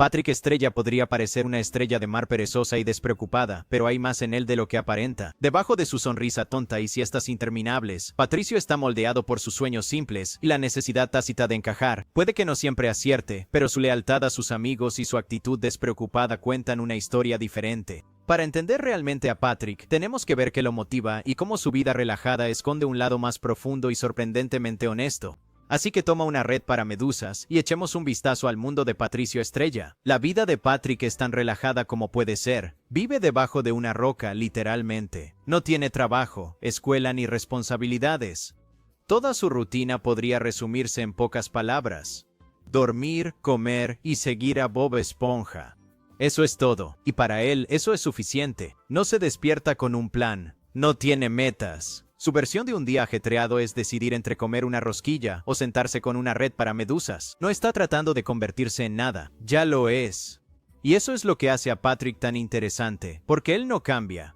Patrick Estrella podría parecer una estrella de mar perezosa y despreocupada, pero hay más en él de lo que aparenta. Debajo de su sonrisa tonta y siestas interminables, Patricio está moldeado por sus sueños simples y la necesidad tácita de encajar. Puede que no siempre acierte, pero su lealtad a sus amigos y su actitud despreocupada cuentan una historia diferente. Para entender realmente a Patrick, tenemos que ver qué lo motiva y cómo su vida relajada esconde un lado más profundo y sorprendentemente honesto. Así que toma una red para medusas y echemos un vistazo al mundo de Patricio Estrella. La vida de Patrick es tan relajada como puede ser. Vive debajo de una roca, literalmente. No tiene trabajo, escuela ni responsabilidades. Toda su rutina podría resumirse en pocas palabras: dormir, comer y seguir a Bob Esponja. Eso es todo, y para él eso es suficiente. No se despierta con un plan, no tiene metas. Su versión de un día ajetreado es decidir entre comer una rosquilla o sentarse con una red para medusas. No está tratando de convertirse en nada, ya lo es. Y eso es lo que hace a Patrick tan interesante, porque él no cambia.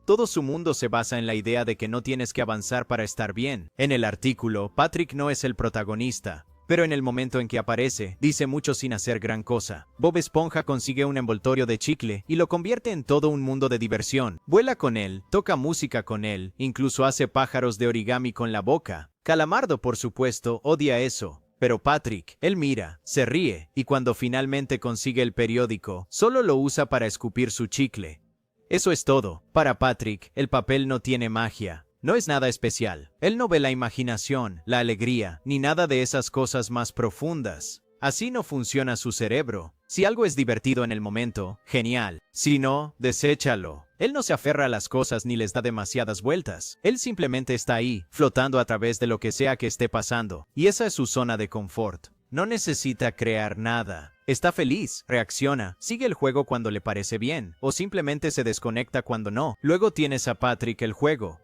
Todo su mundo se basa en la idea de que no tienes que avanzar para estar bien. En el artículo, Patrick no es el protagonista, pero en el momento en que aparece, dice mucho sin hacer gran cosa. Bob Esponja consigue un envoltorio de chicle y lo convierte en todo un mundo de diversión. Vuela con él, toca música con él, incluso hace pájaros de origami con la boca. Calamardo, por supuesto, odia eso. Pero Patrick, él mira, se ríe, y cuando finalmente consigue el periódico, solo lo usa para escupir su chicle. Eso es todo. Para Patrick, el papel no tiene magia. No es nada especial. Él no ve la imaginación, la alegría, ni nada de esas cosas más profundas. Así no funciona su cerebro. Si algo es divertido en el momento, genial. Si no, deséchalo. Él no se aferra a las cosas ni les da demasiadas vueltas. Él simplemente está ahí, flotando a través de lo que sea que esté pasando. Y esa es su zona de confort. No necesita crear nada. Está feliz, reacciona, sigue el juego cuando le parece bien, o simplemente se desconecta cuando no. Luego tienes a Patrick el juego.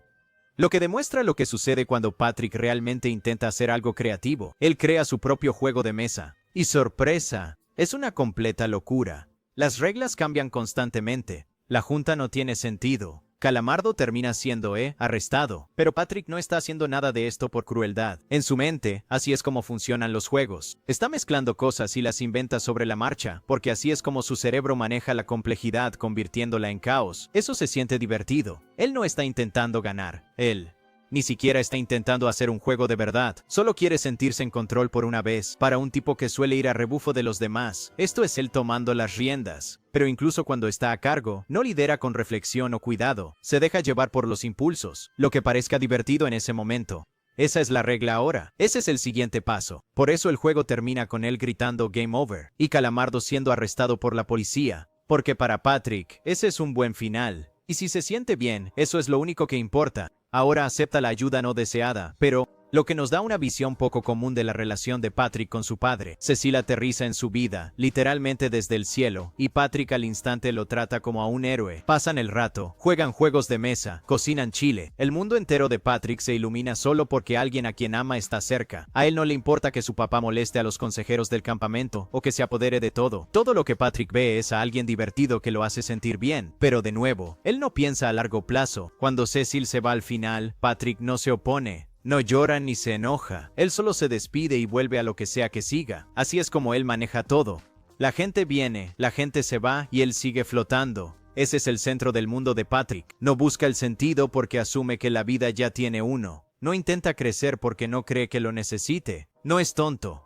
Lo que demuestra lo que sucede cuando Patrick realmente intenta hacer algo creativo. Él crea su propio juego de mesa. Y sorpresa, es una completa locura. Las reglas cambian constantemente. La junta no tiene sentido. Calamardo termina siendo arrestado, pero Patrick no está haciendo nada de esto por crueldad. En su mente, así es como funcionan los juegos. Está mezclando cosas y las inventa sobre la marcha, porque así es como su cerebro maneja la complejidad convirtiéndola en caos. Eso se siente divertido. Él no está intentando ganar. Él ni siquiera está intentando hacer un juego de verdad. Solo quiere sentirse en control por una vez. Para un tipo que suele ir a rebufo de los demás, esto es él tomando las riendas. Pero incluso cuando está a cargo, no lidera con reflexión o cuidado. Se deja llevar por los impulsos, lo que parezca divertido en ese momento. Esa es la regla ahora. Ese es el siguiente paso. Por eso el juego termina con él gritando "Game Over" y Calamardo siendo arrestado por la policía. Porque para Patrick, ese es un buen final. Y si se siente bien, eso es lo único que importa. Ahora acepta la ayuda no deseada, pero lo que nos da una visión poco común de la relación de Patrick con su padre. Cecil aterriza en su vida, literalmente desde el cielo, y Patrick al instante lo trata como a un héroe. Pasan el rato, juegan juegos de mesa, cocinan chile. El mundo entero de Patrick se ilumina solo porque alguien a quien ama está cerca. A él no le importa que su papá moleste a los consejeros del campamento, o que se apodere de todo. Todo lo que Patrick ve es a alguien divertido que lo hace sentir bien. Pero de nuevo, él no piensa a largo plazo. Cuando Cecil se va al final, Patrick no se opone. No llora ni se enoja, él solo se despide y vuelve a lo que sea que siga. Así es como él maneja todo. La gente viene, la gente se va y él sigue flotando. Ese es el centro del mundo de Patrick. No busca el sentido porque asume que la vida ya tiene uno. No intenta crecer porque no cree que lo necesite. No es tonto.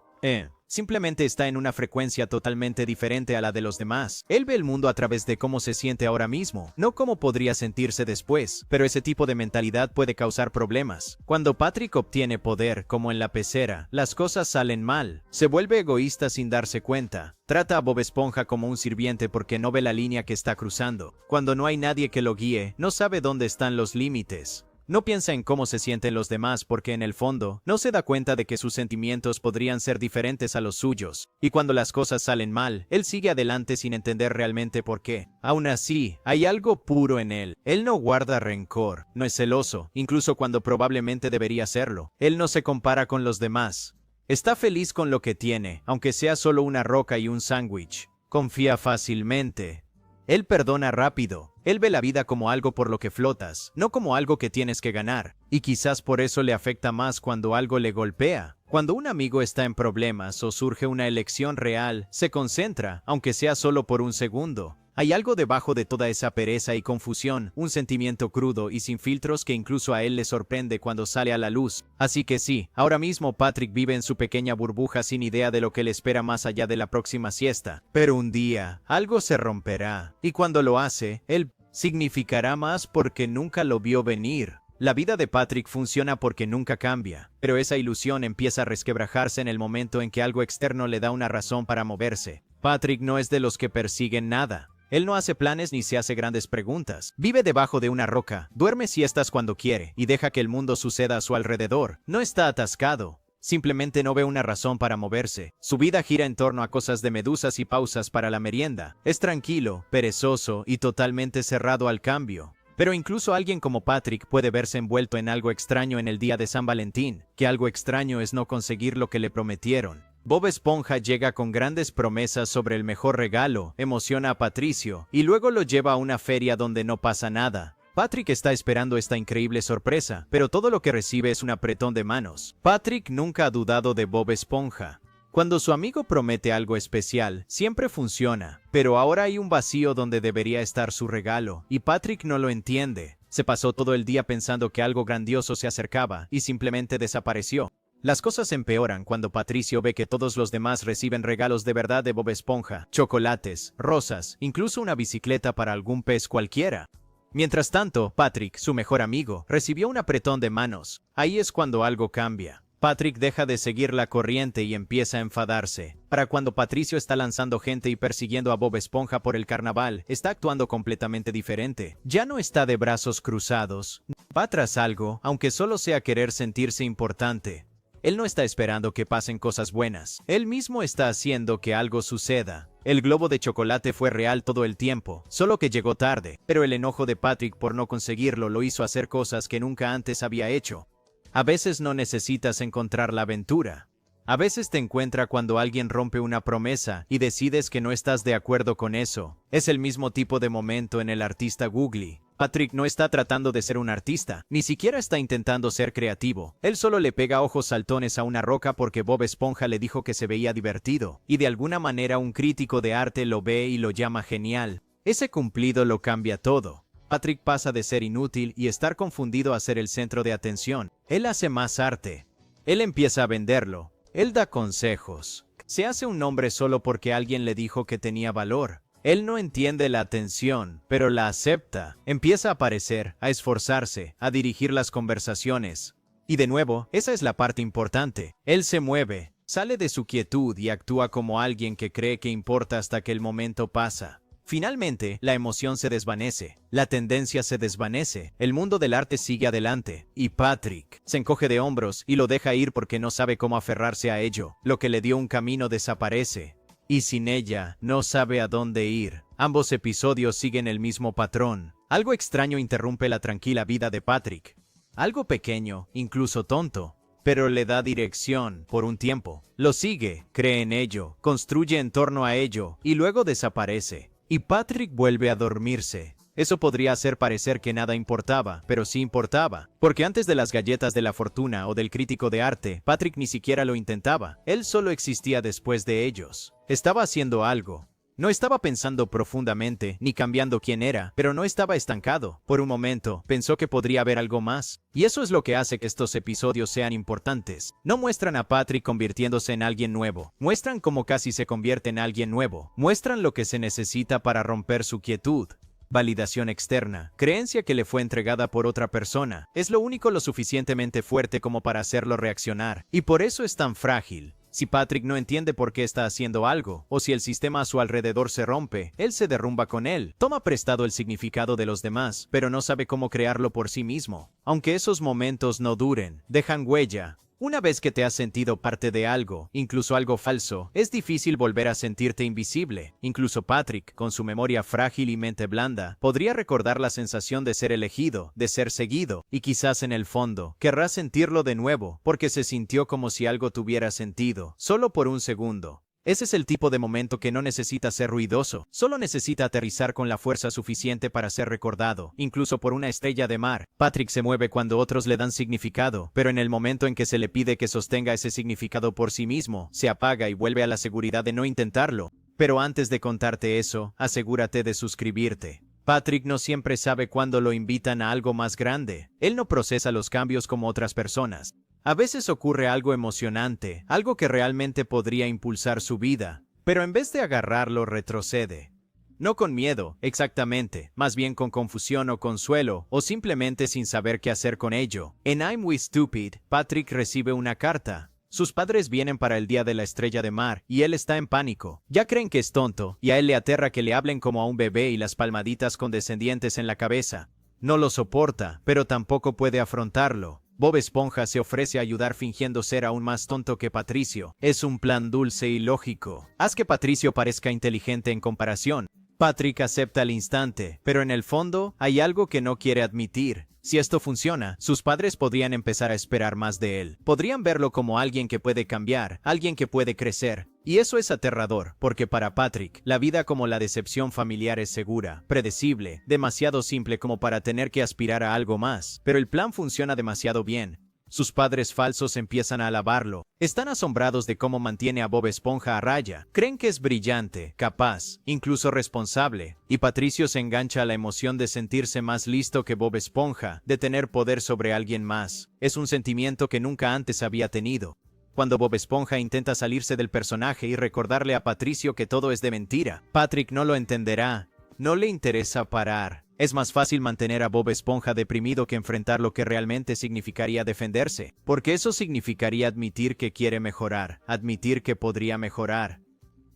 Simplemente está en una frecuencia totalmente diferente a la de los demás. Él ve el mundo a través de cómo se siente ahora mismo, no cómo podría sentirse después, pero ese tipo de mentalidad puede causar problemas. Cuando Patrick obtiene poder, como en la pecera, las cosas salen mal. Se vuelve egoísta sin darse cuenta. Trata a Bob Esponja como un sirviente porque no ve la línea que está cruzando. Cuando no hay nadie que lo guíe, no sabe dónde están los límites. No piensa en cómo se sienten los demás porque en el fondo no se da cuenta de que sus sentimientos podrían ser diferentes a los suyos. Y cuando las cosas salen mal, él sigue adelante sin entender realmente por qué. Aún así, hay algo puro en él. Él no guarda rencor, no es celoso, incluso cuando probablemente debería serlo. Él no se compara con los demás. Está feliz con lo que tiene, aunque sea solo una roca y un sándwich. Confía fácilmente. Él perdona rápido. Él ve la vida como algo por lo que flotas, no como algo que tienes que ganar. Y quizás por eso le afecta más cuando algo le golpea. Cuando un amigo está en problemas o surge una elección real, se concentra, aunque sea solo por un segundo. Hay algo debajo de toda esa pereza y confusión, un sentimiento crudo y sin filtros que incluso a él le sorprende cuando sale a la luz. Así que sí, ahora mismo Patrick vive en su pequeña burbuja sin idea de lo que le espera más allá de la próxima siesta. Pero un día, algo se romperá, y cuando lo hace, él significará más porque nunca lo vio venir. La vida de Patrick funciona porque nunca cambia, pero esa ilusión empieza a resquebrajarse en el momento en que algo externo le da una razón para moverse. Patrick no es de los que persiguen nada. Él no hace planes ni se hace grandes preguntas. Vive debajo de una roca, duerme siestas cuando quiere y deja que el mundo suceda a su alrededor. No está atascado. Simplemente no ve una razón para moverse. Su vida gira en torno a cosas de medusas y pausas para la merienda. Es tranquilo, perezoso y totalmente cerrado al cambio. Pero incluso alguien como Patrick puede verse envuelto en algo extraño en el día de San Valentín, que algo extraño es no conseguir lo que le prometieron. Bob Esponja llega con grandes promesas sobre el mejor regalo, emociona a Patricio, y luego lo lleva a una feria donde no pasa nada. Patrick está esperando esta increíble sorpresa, pero todo lo que recibe es un apretón de manos. Patrick nunca ha dudado de Bob Esponja. Cuando su amigo promete algo especial, siempre funciona, pero ahora hay un vacío donde debería estar su regalo, y Patrick no lo entiende. Se pasó todo el día pensando que algo grandioso se acercaba, y simplemente desapareció. Las cosas empeoran cuando Patricio ve que todos los demás reciben regalos de verdad de Bob Esponja, chocolates, rosas, incluso una bicicleta para algún pez cualquiera. Mientras tanto, Patrick, su mejor amigo, recibió un apretón de manos. Ahí es cuando algo cambia. Patrick deja de seguir la corriente y empieza a enfadarse. Para cuando Patricio está lanzando gente y persiguiendo a Bob Esponja por el carnaval, está actuando completamente diferente. Ya no está de brazos cruzados. Va tras algo, aunque solo sea querer sentirse importante. Él no está esperando que pasen cosas buenas. Él mismo está haciendo que algo suceda. El globo de chocolate fue real todo el tiempo, solo que llegó tarde. Pero el enojo de Patrick por no conseguirlo lo hizo hacer cosas que nunca antes había hecho. A veces no necesitas encontrar la aventura. A veces te encuentra cuando alguien rompe una promesa y decides que no estás de acuerdo con eso. Es el mismo tipo de momento en el artista Googly. Patrick no está tratando de ser un artista, ni siquiera está intentando ser creativo. Él solo le pega ojos saltones a una roca porque Bob Esponja le dijo que se veía divertido, y de alguna manera un crítico de arte lo ve y lo llama genial. Ese cumplido lo cambia todo. Patrick pasa de ser inútil y estar confundido a ser el centro de atención. Él hace más arte. Él empieza a venderlo. Él da consejos. Se hace un nombre solo porque alguien le dijo que tenía valor. Él no entiende la atención, pero la acepta. Empieza a aparecer, a esforzarse, a dirigir las conversaciones. Y de nuevo, esa es la parte importante. Él se mueve, sale de su quietud y actúa como alguien que cree que importa hasta que el momento pasa. Finalmente, la emoción se desvanece, la tendencia se desvanece, el mundo del arte sigue adelante, y Patrick se encoge de hombros y lo deja ir porque no sabe cómo aferrarse a ello. Lo que le dio un camino desaparece. Y sin ella, no sabe a dónde ir. Ambos episodios siguen el mismo patrón. Algo extraño interrumpe la tranquila vida de Patrick. Algo pequeño, incluso tonto, pero le da dirección por un tiempo. Lo sigue, cree en ello, construye en torno a ello, y luego desaparece. Y Patrick vuelve a dormirse. Eso podría hacer parecer que nada importaba, pero sí importaba. Porque antes de las galletas de la fortuna o del crítico de arte, Patrick ni siquiera lo intentaba. Él solo existía después de ellos. Estaba haciendo algo. No estaba pensando profundamente, ni cambiando quién era, pero no estaba estancado. Por un momento, pensó que podría haber algo más. Y eso es lo que hace que estos episodios sean importantes. No muestran a Patrick convirtiéndose en alguien nuevo. Muestran cómo casi se convierte en alguien nuevo. Muestran lo que se necesita para romper su quietud. Validación externa, creencia que le fue entregada por otra persona, es lo único lo suficientemente fuerte como para hacerlo reaccionar, y por eso es tan frágil. Si Patrick no entiende por qué está haciendo algo, o si el sistema a su alrededor se rompe, él se derrumba con él. Toma prestado el significado de los demás, pero no sabe cómo crearlo por sí mismo. Aunque esos momentos no duren, dejan huella. Una vez que te has sentido parte de algo, incluso algo falso, es difícil volver a sentirte invisible. Incluso Patrick, con su memoria frágil y mente blanda, podría recordar la sensación de ser elegido, de ser seguido, y quizás en el fondo, querrá sentirlo de nuevo, porque se sintió como si algo tuviera sentido, solo por un segundo. Ese es el tipo de momento que no necesita ser ruidoso, solo necesita aterrizar con la fuerza suficiente para ser recordado, incluso por una estrella de mar. Patrick se mueve cuando otros le dan significado, pero en el momento en que se le pide que sostenga ese significado por sí mismo, se apaga y vuelve a la seguridad de no intentarlo. Pero antes de contarte eso, asegúrate de suscribirte. Patrick no siempre sabe cuándo lo invitan a algo más grande. Él no procesa los cambios como otras personas. A veces ocurre algo emocionante, algo que realmente podría impulsar su vida, pero en vez de agarrarlo retrocede. No con miedo, exactamente, más bien con confusión o consuelo, o simplemente sin saber qué hacer con ello. En I'm We Stupid, Patrick recibe una carta. Sus padres vienen para el día de la estrella de mar, y él está en pánico. Ya creen que es tonto, y a él le aterra que le hablen como a un bebé y las palmaditas condescendientes en la cabeza. No lo soporta, pero tampoco puede afrontarlo. Bob Esponja se ofrece a ayudar fingiendo ser aún más tonto que Patricio. Es un plan dulce y lógico. Haz que Patricio parezca inteligente en comparación. Patrick acepta al instante, pero en el fondo hay algo que no quiere admitir. Si esto funciona, sus padres podrían empezar a esperar más de él. Podrían verlo como alguien que puede cambiar, alguien que puede crecer. Y eso es aterrador, porque para Patrick, la vida como la decepción familiar es segura, predecible, demasiado simple como para tener que aspirar a algo más. Pero el plan funciona demasiado bien. Sus padres falsos empiezan a alabarlo. Están asombrados de cómo mantiene a Bob Esponja a raya. Creen que es brillante, capaz, incluso responsable. Y Patricio se engancha a la emoción de sentirse más listo que Bob Esponja, de tener poder sobre alguien más. Es un sentimiento que nunca antes había tenido. Cuando Bob Esponja intenta salirse del personaje y recordarle a Patricio que todo es de mentira, Patrick no lo entenderá. No le interesa parar. Es más fácil mantener a Bob Esponja deprimido que enfrentar lo que realmente significaría defenderse, porque eso significaría admitir que quiere mejorar, admitir que podría mejorar.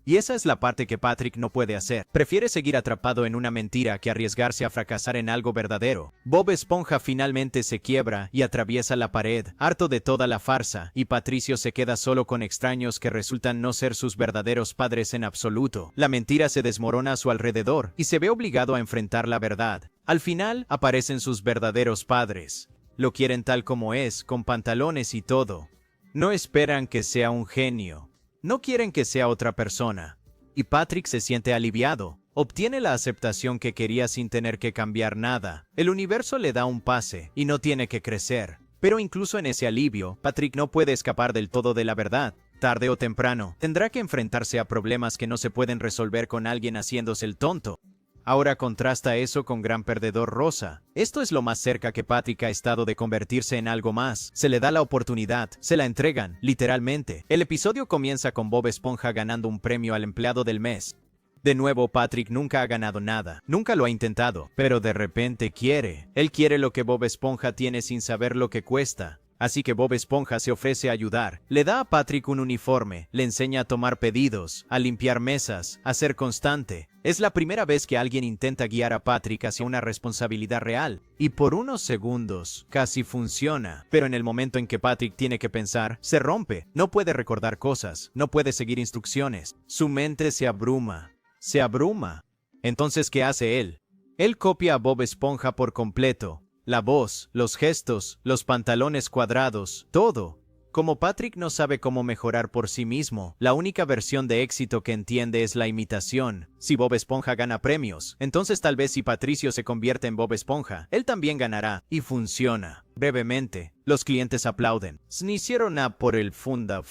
Y esa es la parte que Patrick no puede hacer. Prefiere seguir atrapado en una mentira que arriesgarse a fracasar en algo verdadero. Bob Esponja finalmente se quiebra y atraviesa la pared, harto de toda la farsa, y Patricio se queda solo con extraños que resultan no ser sus verdaderos padres en absoluto. La mentira se desmorona a su alrededor y se ve obligado a enfrentar la verdad. Al final, aparecen sus verdaderos padres. Lo quieren tal como es, con pantalones y todo. No esperan que sea un genio. No quieren que sea otra persona. Y Patrick se siente aliviado. Obtiene la aceptación que quería sin tener que cambiar nada. El universo le da un pase y no tiene que crecer. Pero incluso en ese alivio, Patrick no puede escapar del todo de la verdad. Tarde o temprano, tendrá que enfrentarse a problemas que no se pueden resolver con alguien haciéndose el tonto. Ahora contrasta eso con Gran Perdedor Rosa. Esto es lo más cerca que Patrick ha estado de convertirse en algo más. Se le da la oportunidad, se la entregan, literalmente. El episodio comienza con Bob Esponja ganando un premio al empleado del mes. De nuevo, Patrick nunca ha ganado nada, nunca lo ha intentado, pero de repente quiere. Él quiere lo que Bob Esponja tiene sin saber lo que cuesta. Así que Bob Esponja se ofrece a ayudar. Le da a Patrick un uniforme, le enseña a tomar pedidos, a limpiar mesas, a ser constante. Es la primera vez que alguien intenta guiar a Patrick hacia una responsabilidad real. Y por unos segundos, casi funciona. Pero en el momento en que Patrick tiene que pensar, se rompe. No puede recordar cosas, no puede seguir instrucciones. Su mente se abruma. Se abruma. Entonces, ¿qué hace él? Él copia a Bob Esponja por completo. La voz, los gestos, los pantalones cuadrados, todo. Como Patrick no sabe cómo mejorar por sí mismo, la única versión de éxito que entiende es la imitación. Si Bob Esponja gana premios, entonces tal vez si Patricio se convierte en Bob Esponja, él también ganará. Y funciona. Brevemente, los clientes aplauden. Snicieron a por el fonda.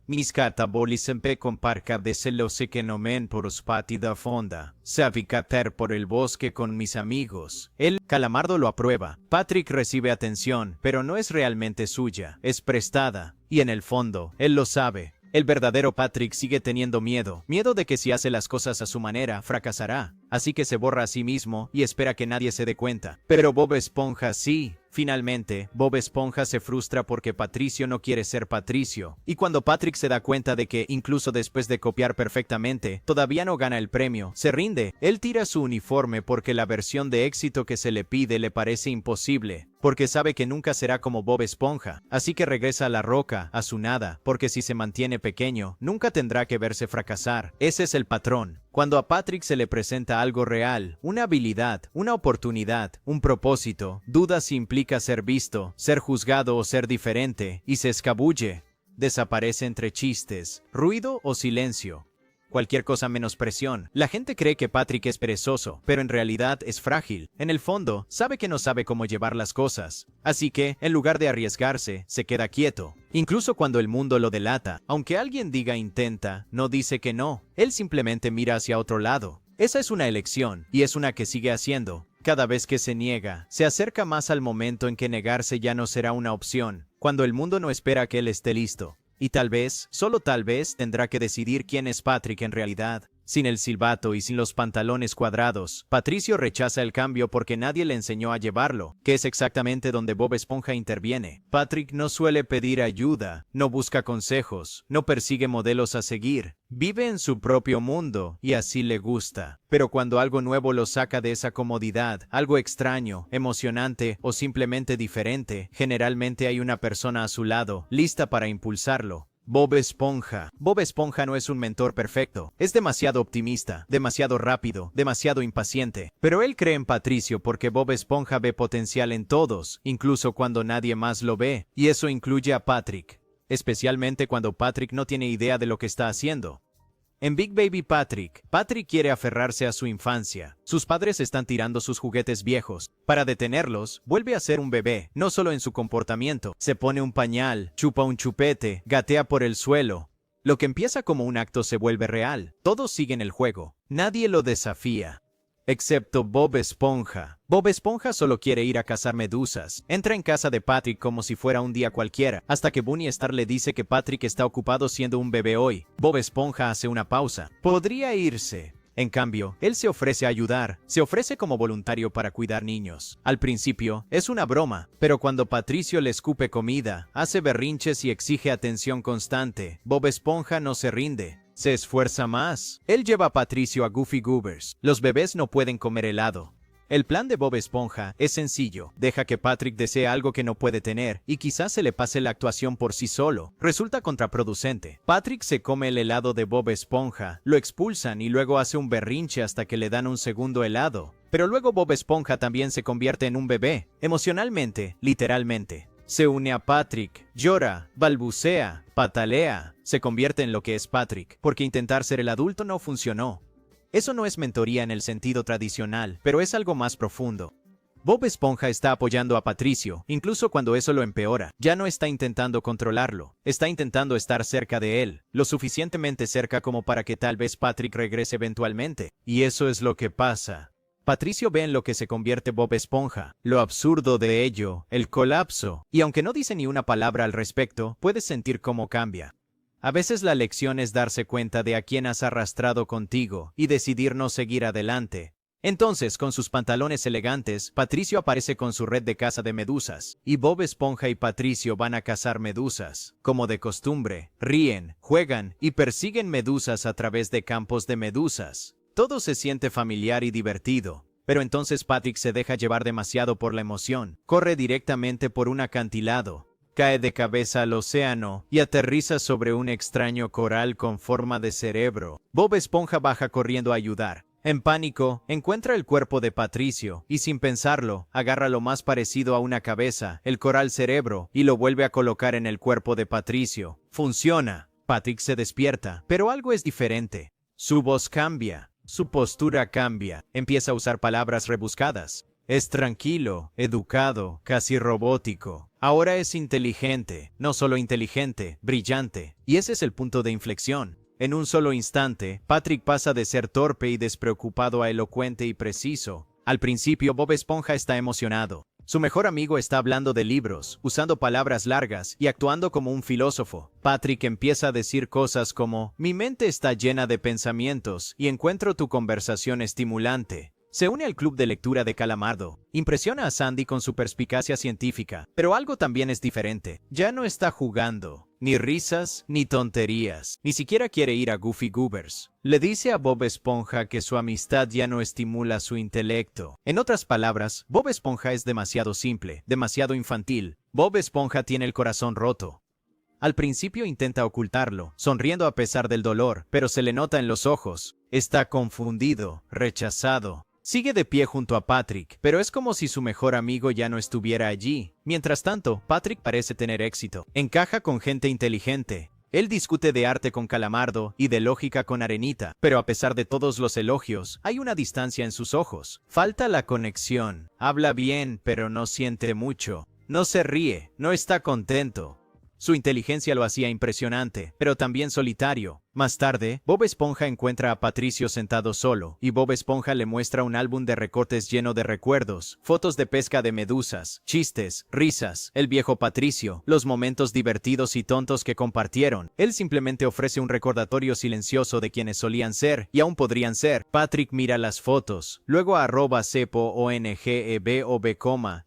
Mis catabolis empe con parca de celos que no men por spati da fonda. Savicater por el bosque con mis amigos. El Calamardo lo aprueba. Patrick recibe atención, pero no es realmente suya, es prestada. Y en el fondo, él lo sabe. El verdadero Patrick sigue teniendo miedo de que si hace las cosas a su manera, fracasará. Así que se borra a sí mismo y espera que nadie se dé cuenta. Pero Bob Esponja sí. Finalmente, Bob Esponja se frustra porque Patricio no quiere ser Patricio. Y cuando Patrick se da cuenta de que, incluso después de copiar perfectamente, todavía no gana el premio, se rinde. Él tira su uniforme porque la versión de éxito que se le pide le parece imposible. Porque sabe que nunca será como Bob Esponja. Así que regresa a la roca, a su nada, porque si se mantiene pequeño, nunca tendrá que verse fracasar. Ese es el patrón. Cuando a Patrick se le presenta algo real, una habilidad, una oportunidad, un propósito, duda si implica ser visto, ser juzgado o ser diferente, y se escabulle. desaparece entre chistes, ruido o silencio. Cualquier cosa menos presión. La gente cree que Patrick es perezoso, pero en realidad es frágil. En el fondo, sabe que no sabe cómo llevar las cosas. Así que, en lugar de arriesgarse, se queda quieto. Incluso cuando el mundo lo delata, aunque alguien diga intenta, no dice que no. Él simplemente mira hacia otro lado. Esa es una elección, y es una que sigue haciendo. Cada vez que se niega, se acerca más al momento en que negarse ya no será una opción, cuando el mundo no espera que él esté listo. Y tal vez, solo tal vez, tendrá que decidir quién es Patrick en realidad. Sin el silbato y sin los pantalones cuadrados, Patricio rechaza el cambio porque nadie le enseñó a llevarlo, que es exactamente donde Bob Esponja interviene. Patrick no suele pedir ayuda, no busca consejos, no persigue modelos a seguir. Vive en su propio mundo, y así le gusta. Pero cuando algo nuevo lo saca de esa comodidad, algo extraño, emocionante o simplemente diferente, generalmente hay una persona a su lado, lista para impulsarlo. Bob Esponja. Bob Esponja no es un mentor perfecto. Es demasiado optimista, demasiado rápido, demasiado impaciente. Pero él cree en Patricio porque Bob Esponja ve potencial en todos, incluso cuando nadie más lo ve. Y eso incluye a Patrick. Especialmente cuando Patrick no tiene idea de lo que está haciendo. En Big Baby Patrick, Patrick quiere aferrarse a su infancia. Sus padres están tirando sus juguetes viejos. Para detenerlos, vuelve a ser un bebé, no solo en su comportamiento. Se pone un pañal, chupa un chupete, gatea por el suelo. Lo que empieza como un acto se vuelve real. Todos siguen el juego. Nadie lo desafía. Excepto Bob Esponja. Bob Esponja solo quiere ir a cazar medusas. Entra en casa de Patrick como si fuera un día cualquiera, hasta que Bunny Star le dice que Patrick está ocupado siendo un bebé hoy. Bob Esponja hace una pausa. Podría irse. En cambio, él se ofrece a ayudar, se ofrece como voluntario para cuidar niños. Al principio, es una broma, pero cuando Patricio le escupe comida, hace berrinches y exige atención constante, Bob Esponja no se rinde. Se esfuerza más. Él lleva a Patricio a Goofy Goobers. Los bebés no pueden comer helado. El plan de Bob Esponja es sencillo. Deja que Patrick desee algo que no puede tener, y quizás se le pase la actuación por sí solo. Resulta contraproducente. Patrick se come el helado de Bob Esponja, lo expulsan y luego hace un berrinche hasta que le dan un segundo helado. Pero luego Bob Esponja también se convierte en un bebé, emocionalmente, literalmente. Se une a Patrick, llora, balbucea, patalea, se convierte en lo que es Patrick, porque intentar ser el adulto no funcionó. Eso no es mentoría en el sentido tradicional, pero es algo más profundo. Bob Esponja está apoyando a Patricio, incluso cuando eso lo empeora. Ya no está intentando controlarlo, está intentando estar cerca de él, lo suficientemente cerca como para que tal vez Patrick regrese eventualmente. Y eso es lo que pasa. Patricio ve en lo que se convierte Bob Esponja, lo absurdo de ello, el colapso, y aunque no dice ni una palabra al respecto, puedes sentir cómo cambia. A veces la lección es darse cuenta de a quién has arrastrado contigo y decidir no seguir adelante. Entonces, con sus pantalones elegantes, Patricio aparece con su red de caza de medusas, y Bob Esponja y Patricio van a cazar medusas. Como de costumbre, ríen, juegan y persiguen medusas a través de campos de medusas. Todo se siente familiar y divertido, pero entonces Patrick se deja llevar demasiado por la emoción, corre directamente por un acantilado, cae de cabeza al océano y aterriza sobre un extraño coral con forma de cerebro. Bob Esponja baja corriendo a ayudar. En pánico, encuentra el cuerpo de Patricio y sin pensarlo, agarra lo más parecido a una cabeza, el coral cerebro, y lo vuelve a colocar en el cuerpo de Patricio. Funciona. Patrick se despierta, pero algo es diferente. Su voz cambia. Su postura cambia, empieza a usar palabras rebuscadas. Es tranquilo, educado, casi robótico. Ahora es inteligente, no solo inteligente, brillante. Y ese es el punto de inflexión. En un solo instante, Patrick pasa de ser torpe y despreocupado a elocuente y preciso. Al principio, Bob Esponja está emocionado. Su mejor amigo está hablando de libros, usando palabras largas y actuando como un filósofo. Patrick empieza a decir cosas como: mi mente está llena de pensamientos y encuentro tu conversación estimulante. Se une al club de lectura de Calamardo. Impresiona a Sandy con su perspicacia científica, pero algo también es diferente. Ya no está jugando. Ni risas, ni tonterías. Ni siquiera quiere ir a Goofy Goobers. Le dice a Bob Esponja que su amistad ya no estimula su intelecto. En otras palabras, Bob Esponja es demasiado simple, demasiado infantil. Bob Esponja tiene el corazón roto. Al principio intenta ocultarlo, sonriendo a pesar del dolor, pero se le nota en los ojos. Está confundido, rechazado. Sigue de pie junto a Patrick, pero es como si su mejor amigo ya no estuviera allí. Mientras tanto, Patrick parece tener éxito. Encaja con gente inteligente. Él discute de arte con Calamardo y de lógica con Arenita, pero a pesar de todos los elogios, hay una distancia en sus ojos. Falta la conexión. Habla bien, pero no siente mucho. No se ríe, no está contento. Su inteligencia lo hacía impresionante, pero también solitario. Más tarde, Bob Esponja encuentra a Patricio sentado solo, y Bob Esponja le muestra un álbum de recortes lleno de recuerdos, fotos de pesca de medusas, chistes, risas, el viejo Patricio, los momentos divertidos y tontos que compartieron. Él simplemente ofrece un recordatorio silencioso de quienes solían ser, y aún podrían ser. Patrick mira las fotos, luego @cepo_ongebob,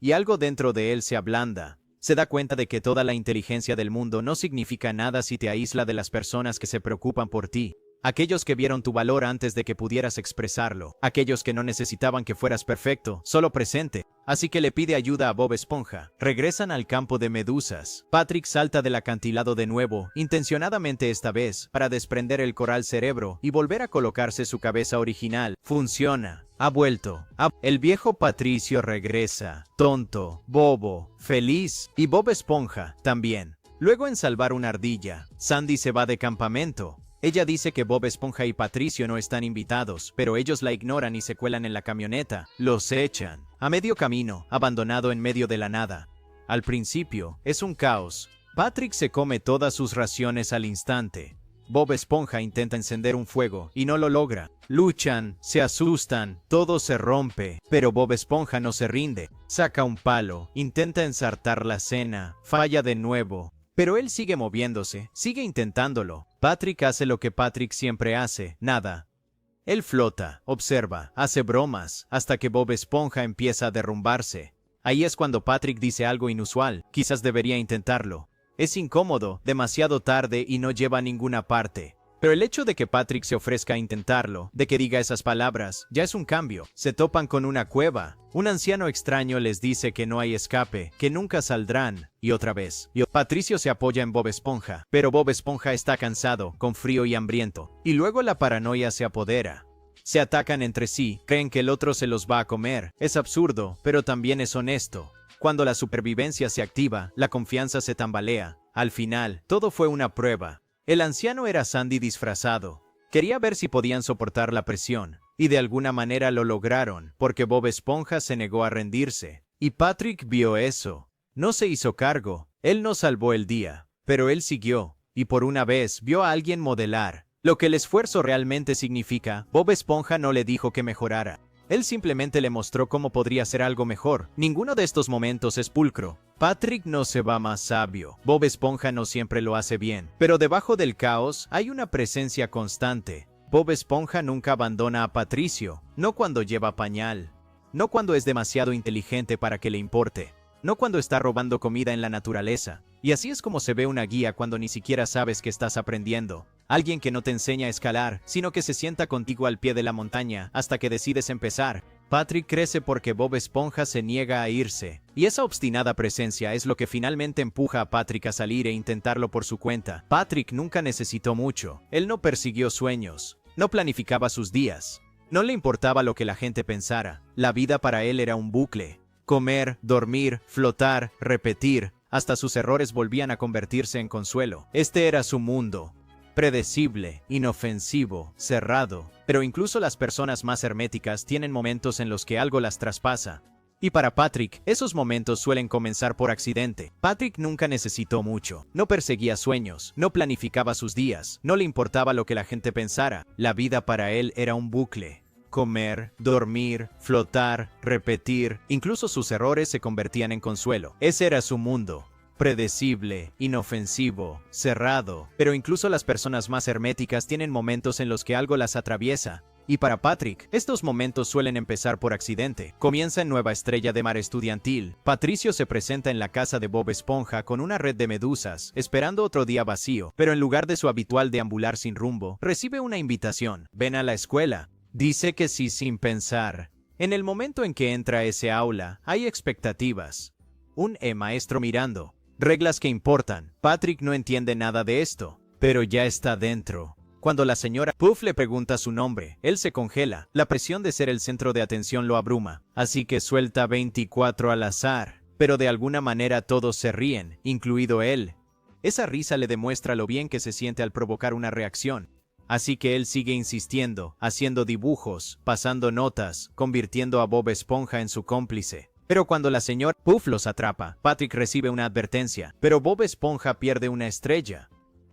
y algo dentro de él se ablanda. Se da cuenta de que toda la inteligencia del mundo no significa nada si te aísla de las personas que se preocupan por ti. Aquellos que vieron tu valor antes de que pudieras expresarlo. Aquellos que no necesitaban que fueras perfecto, solo presente. Así que le pide ayuda a Bob Esponja. Regresan al campo de medusas. Patrick salta del acantilado de nuevo, intencionadamente esta vez, para desprender el coral cerebro y volver a colocarse su cabeza original. Funciona. Ha vuelto. El viejo Patricio regresa. Tonto, bobo, feliz. Y Bob Esponja también. Luego en salvar una ardilla, Sandy se va de campamento. Ella dice que Bob Esponja y Patricio no están invitados, pero ellos la ignoran y se cuelan en la camioneta. Los echan. A medio camino, abandonado en medio de la nada. Al principio, es un caos. Patrick se come todas sus raciones al instante. Bob Esponja intenta encender un fuego y no lo logra. Luchan, se asustan, todo se rompe, pero Bob Esponja no se rinde. Saca un palo, intenta ensartar la cena, falla de nuevo. Pero él sigue moviéndose, sigue intentándolo. Patrick hace lo que Patrick siempre hace, nada. Él flota, observa, hace bromas, hasta que Bob Esponja empieza a derrumbarse. Ahí es cuando Patrick dice algo inusual, quizás debería intentarlo. Es incómodo, demasiado tarde y no lleva a ninguna parte. Pero el hecho de que Patrick se ofrezca a intentarlo, de que diga esas palabras, ya es un cambio. Se topan con una cueva. Un anciano extraño les dice que no hay escape, que nunca saldrán. Y otra vez. Patricio se apoya en Bob Esponja, pero Bob Esponja está cansado, con frío y hambriento. Y luego la paranoia se apodera. Se atacan entre sí, creen que el otro se los va a comer. Es absurdo, pero también es honesto. Cuando la supervivencia se activa, la confianza se tambalea. Al final, todo fue una prueba. El anciano era Sandy disfrazado. Quería ver si podían soportar la presión, y de alguna manera lo lograron, porque Bob Esponja se negó a rendirse. Y Patrick vio eso. No se hizo cargo. Él no salvó el día, pero él siguió, y por una vez vio a alguien modelar. Lo que el esfuerzo realmente significa, Bob Esponja no le dijo que mejorara. Él simplemente le mostró cómo podría ser algo mejor. Ninguno de estos momentos es pulcro. Patrick no se va más sabio. Bob Esponja no siempre lo hace bien. Pero debajo del caos hay una presencia constante. Bob Esponja nunca abandona a Patricio. No cuando lleva pañal. No cuando es demasiado inteligente para que le importe. No cuando está robando comida en la naturaleza. Y así es como se ve una guía cuando ni siquiera sabes que estás aprendiendo. Alguien que no te enseña a escalar, sino que se sienta contigo al pie de la montaña hasta que decides empezar. Patrick crece porque Bob Esponja se niega a irse. Y esa obstinada presencia es lo que finalmente empuja a Patrick a salir e intentarlo por su cuenta. Patrick nunca necesitó mucho. Él no persiguió sueños. No planificaba sus días. No le importaba lo que la gente pensara. La vida para él era un bucle. Comer, dormir, flotar, repetir. Hasta sus errores volvían a convertirse en consuelo. Este era su mundo. Predecible, inofensivo, cerrado. Pero incluso las personas más herméticas tienen momentos en los que algo las traspasa. Y para Patrick, esos momentos suelen comenzar por accidente. Patrick nunca necesitó mucho. No perseguía sueños, no planificaba sus días, no le importaba lo que la gente pensara. La vida para él era un bucle. Comer, dormir, flotar, repetir. Incluso sus errores se convertían en consuelo. Ese era su mundo. Predecible, inofensivo, cerrado. Pero incluso las personas más herméticas tienen momentos en los que algo las atraviesa. Y para Patrick, estos momentos suelen empezar por accidente. Comienza en Nueva Estrella de Mar Estudiantil. Patricio se presenta en la casa de Bob Esponja con una red de medusas, esperando otro día vacío. Pero en lugar de su habitual deambular sin rumbo, recibe una invitación. Ven a la escuela. Dice que sí sin pensar. En el momento en que entra a ese aula, hay expectativas. Un maestro mirando. Reglas que importan. Patrick no entiende nada de esto, pero ya está dentro. Cuando la señora Puff le pregunta su nombre, él se congela. La presión de ser el centro de atención lo abruma, así que suelta 24 al azar. Pero de alguna manera todos se ríen, incluido él. Esa risa le demuestra lo bien que se siente al provocar una reacción. Así que él sigue insistiendo, haciendo dibujos, pasando notas, convirtiendo a Bob Esponja en su cómplice. Pero cuando la señora Puff los atrapa, Patrick recibe una advertencia, pero Bob Esponja pierde una estrella.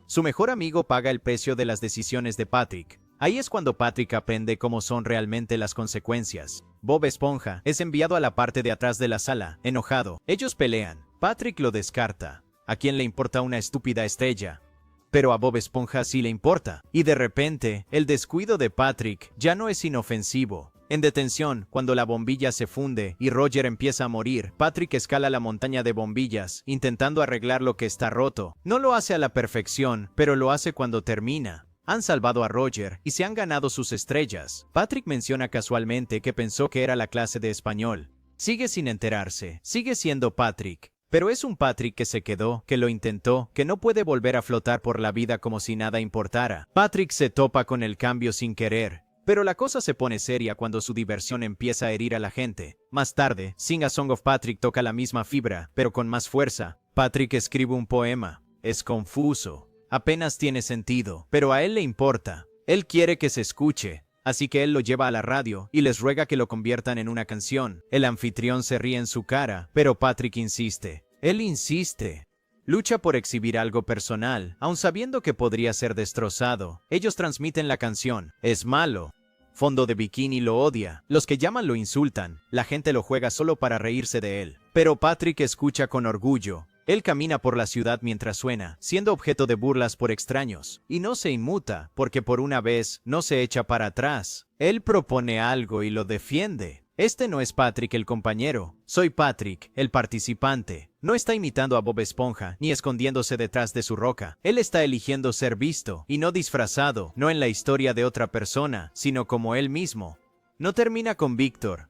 Su mejor amigo paga el precio de las decisiones de Patrick. Ahí es cuando Patrick aprende cómo son realmente las consecuencias. Bob Esponja es enviado a la parte de atrás de la sala, enojado. Ellos pelean. Patrick lo descarta. ¿A quién le importa una estúpida estrella? Pero a Bob Esponja sí le importa. Y de repente, el descuido de Patrick ya no es inofensivo. En detención, cuando la bombilla se funde y Roger empieza a morir, Patrick escala la montaña de bombillas, intentando arreglar lo que está roto. No lo hace a la perfección, pero lo hace cuando termina. Han salvado a Roger y se han ganado sus estrellas. Patrick menciona casualmente que pensó que era la clase de español. Sigue sin enterarse, sigue siendo Patrick. Pero es un Patrick que se quedó, que lo intentó, que no puede volver a flotar por la vida como si nada importara. Patrick se topa con el cambio sin querer. Pero la cosa se pone seria cuando su diversión empieza a herir a la gente. Más tarde, Sing a Song of Patrick toca la misma fibra, pero con más fuerza. Patrick escribe un poema. Es confuso. Apenas tiene sentido, pero a él le importa. Él quiere que se escuche. Así que él lo lleva a la radio y les ruega que lo conviertan en una canción. El anfitrión se ríe en su cara, pero Patrick insiste. Él insiste. Lucha por exhibir algo personal, aun sabiendo que podría ser destrozado. Ellos transmiten la canción. Es malo. Fondo de Bikini lo odia. Los que llaman lo insultan. La gente lo juega solo para reírse de él. Pero Patrick escucha con orgullo. Él camina por la ciudad mientras suena, siendo objeto de burlas por extraños. Y no se inmuta, porque por una vez no se echa para atrás. Él propone algo y lo defiende. Este no es Patrick el compañero. Soy Patrick, el participante. No está imitando a Bob Esponja, ni escondiéndose detrás de su roca. Él está eligiendo ser visto, y no disfrazado, no en la historia de otra persona, sino como él mismo. No termina con Víctor.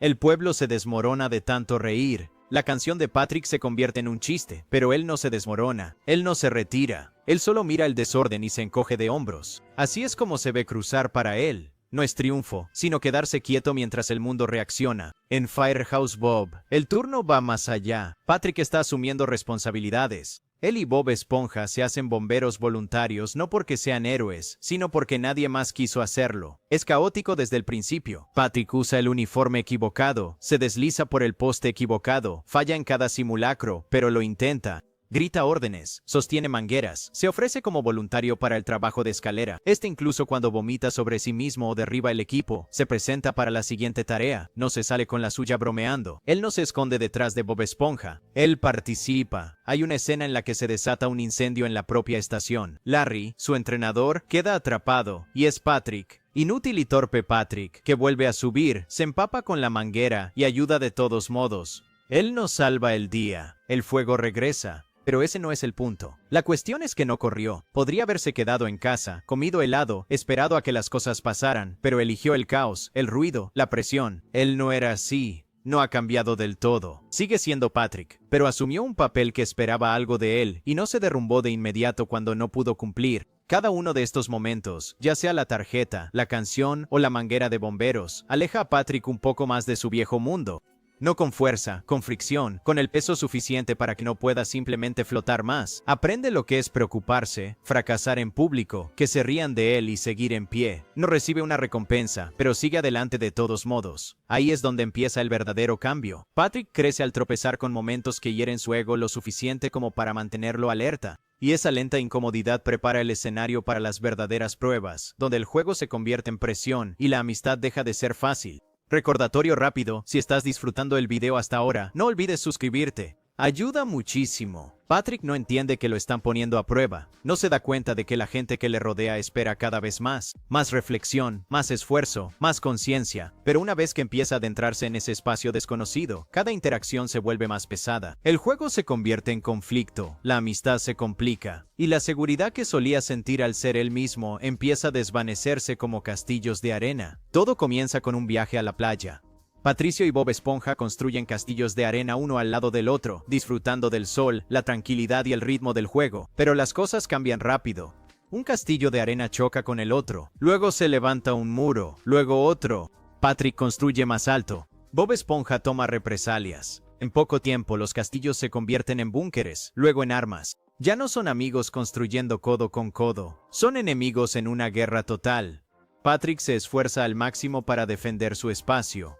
El pueblo se desmorona de tanto reír. La canción de Patrick se convierte en un chiste, pero él no se desmorona, él no se retira. Él solo mira el desorden y se encoge de hombros. Así es como se ve cruzar para él. No es triunfo, sino quedarse quieto mientras el mundo reacciona. En Firehouse Bob, el turno va más allá. Patrick está asumiendo responsabilidades. Él y Bob Esponja se hacen bomberos voluntarios no porque sean héroes, sino porque nadie más quiso hacerlo. Es caótico desde el principio. Patrick usa el uniforme equivocado, se desliza por el poste equivocado, falla en cada simulacro, pero lo intenta. Grita órdenes, sostiene mangueras, se ofrece como voluntario para el trabajo de escalera. Incluso cuando vomita sobre sí mismo o derriba el equipo, se presenta para la siguiente tarea. No se sale con la suya bromeando. Él no se esconde detrás de Bob Esponja. Él participa. Hay una escena en la que se desata un incendio en la propia estación. Larry, su entrenador, queda atrapado, y es Patrick. Inútil y torpe Patrick, que vuelve a subir, se empapa con la manguera y ayuda de todos modos. Él no salva el día. El fuego regresa. Pero ese no es el punto. La cuestión es que no corrió. Podría haberse quedado en casa, comido helado, esperado a que las cosas pasaran, pero eligió el caos, el ruido, la presión. Él no era así. No ha cambiado del todo. Sigue siendo Patrick, pero asumió un papel que esperaba algo de él y no se derrumbó de inmediato cuando no pudo cumplir. Cada uno de estos momentos, ya sea la tarjeta, la canción o la manguera de bomberos, aleja a Patrick un poco más de su viejo mundo. No con fuerza, con fricción, con el peso suficiente para que no pueda simplemente flotar más. Aprende lo que es preocuparse, fracasar en público, que se rían de él y seguir en pie. No recibe una recompensa, pero sigue adelante de todos modos. Ahí es donde empieza el verdadero cambio. Patrick crece al tropezar con momentos que hieren su ego lo suficiente como para mantenerlo alerta. Y esa lenta incomodidad prepara el escenario para las verdaderas pruebas, donde el juego se convierte en presión y la amistad deja de ser fácil. Recordatorio rápido, si estás disfrutando el video hasta ahora, no olvides suscribirte. Ayuda muchísimo. Patrick no entiende que lo están poniendo a prueba. No se da cuenta de que la gente que le rodea espera cada vez más. Más reflexión, más esfuerzo, más conciencia. Pero una vez que empieza a adentrarse en ese espacio desconocido, cada interacción se vuelve más pesada. El juego se convierte en conflicto, la amistad se complica, y la seguridad que solía sentir al ser él mismo empieza a desvanecerse como castillos de arena. Todo comienza con un viaje a la playa. Patricio y Bob Esponja construyen castillos de arena uno al lado del otro, disfrutando del sol, la tranquilidad y el ritmo del juego. Pero las cosas cambian rápido. Un castillo de arena choca con el otro. Luego se levanta un muro. Luego otro. Patrick construye más alto. Bob Esponja toma represalias. En poco tiempo los castillos se convierten en búnkeres, luego en armas. Ya no son amigos construyendo codo con codo. Son enemigos en una guerra total. Patrick se esfuerza al máximo para defender su espacio.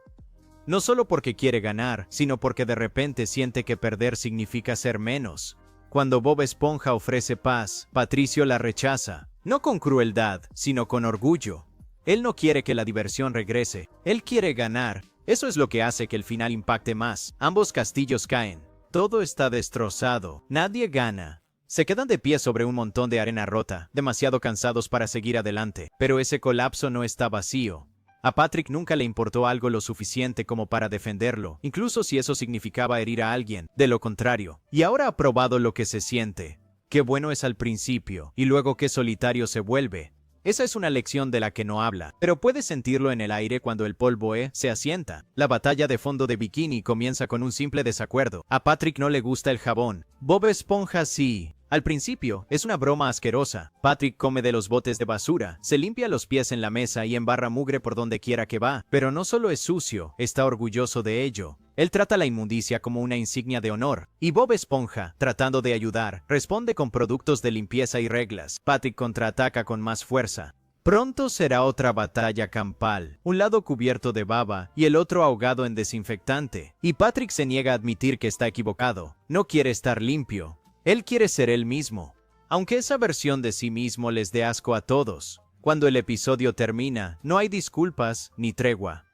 No solo porque quiere ganar, sino porque de repente siente que perder significa ser menos. Cuando Bob Esponja ofrece paz, Patricio la rechaza. No con crueldad, sino con orgullo. Él no quiere que la diversión regrese. Él quiere ganar. Eso es lo que hace que el final impacte más. Ambos castillos caen. Todo está destrozado. Nadie gana. Se quedan de pie sobre un montón de arena rota, demasiado cansados para seguir adelante. Pero ese colapso no está vacío. A Patrick nunca le importó algo lo suficiente como para defenderlo, incluso si eso significaba herir a alguien. De lo contrario. Y ahora ha probado lo que se siente. Qué bueno es al principio, y luego qué solitario se vuelve. Esa es una lección de la que no habla, pero puedes sentirlo en el aire cuando el polvo se asienta. La batalla de fondo de Bikini comienza con un simple desacuerdo. A Patrick no le gusta el jabón. Bob Esponja sí. Al principio, es una broma asquerosa. Patrick come de los botes de basura, se limpia los pies en la mesa y embarra mugre por donde quiera que va. Pero no solo es sucio, está orgulloso de ello. Él trata la inmundicia como una insignia de honor. Y Bob Esponja, tratando de ayudar, responde con productos de limpieza y reglas. Patrick contraataca con más fuerza. Pronto será otra batalla campal, un lado cubierto de baba y el otro ahogado en desinfectante. Y Patrick se niega a admitir que está equivocado. No quiere estar limpio. Él quiere ser él mismo. Aunque esa versión de sí mismo les dé asco a todos. Cuando el episodio termina, no hay disculpas ni tregua.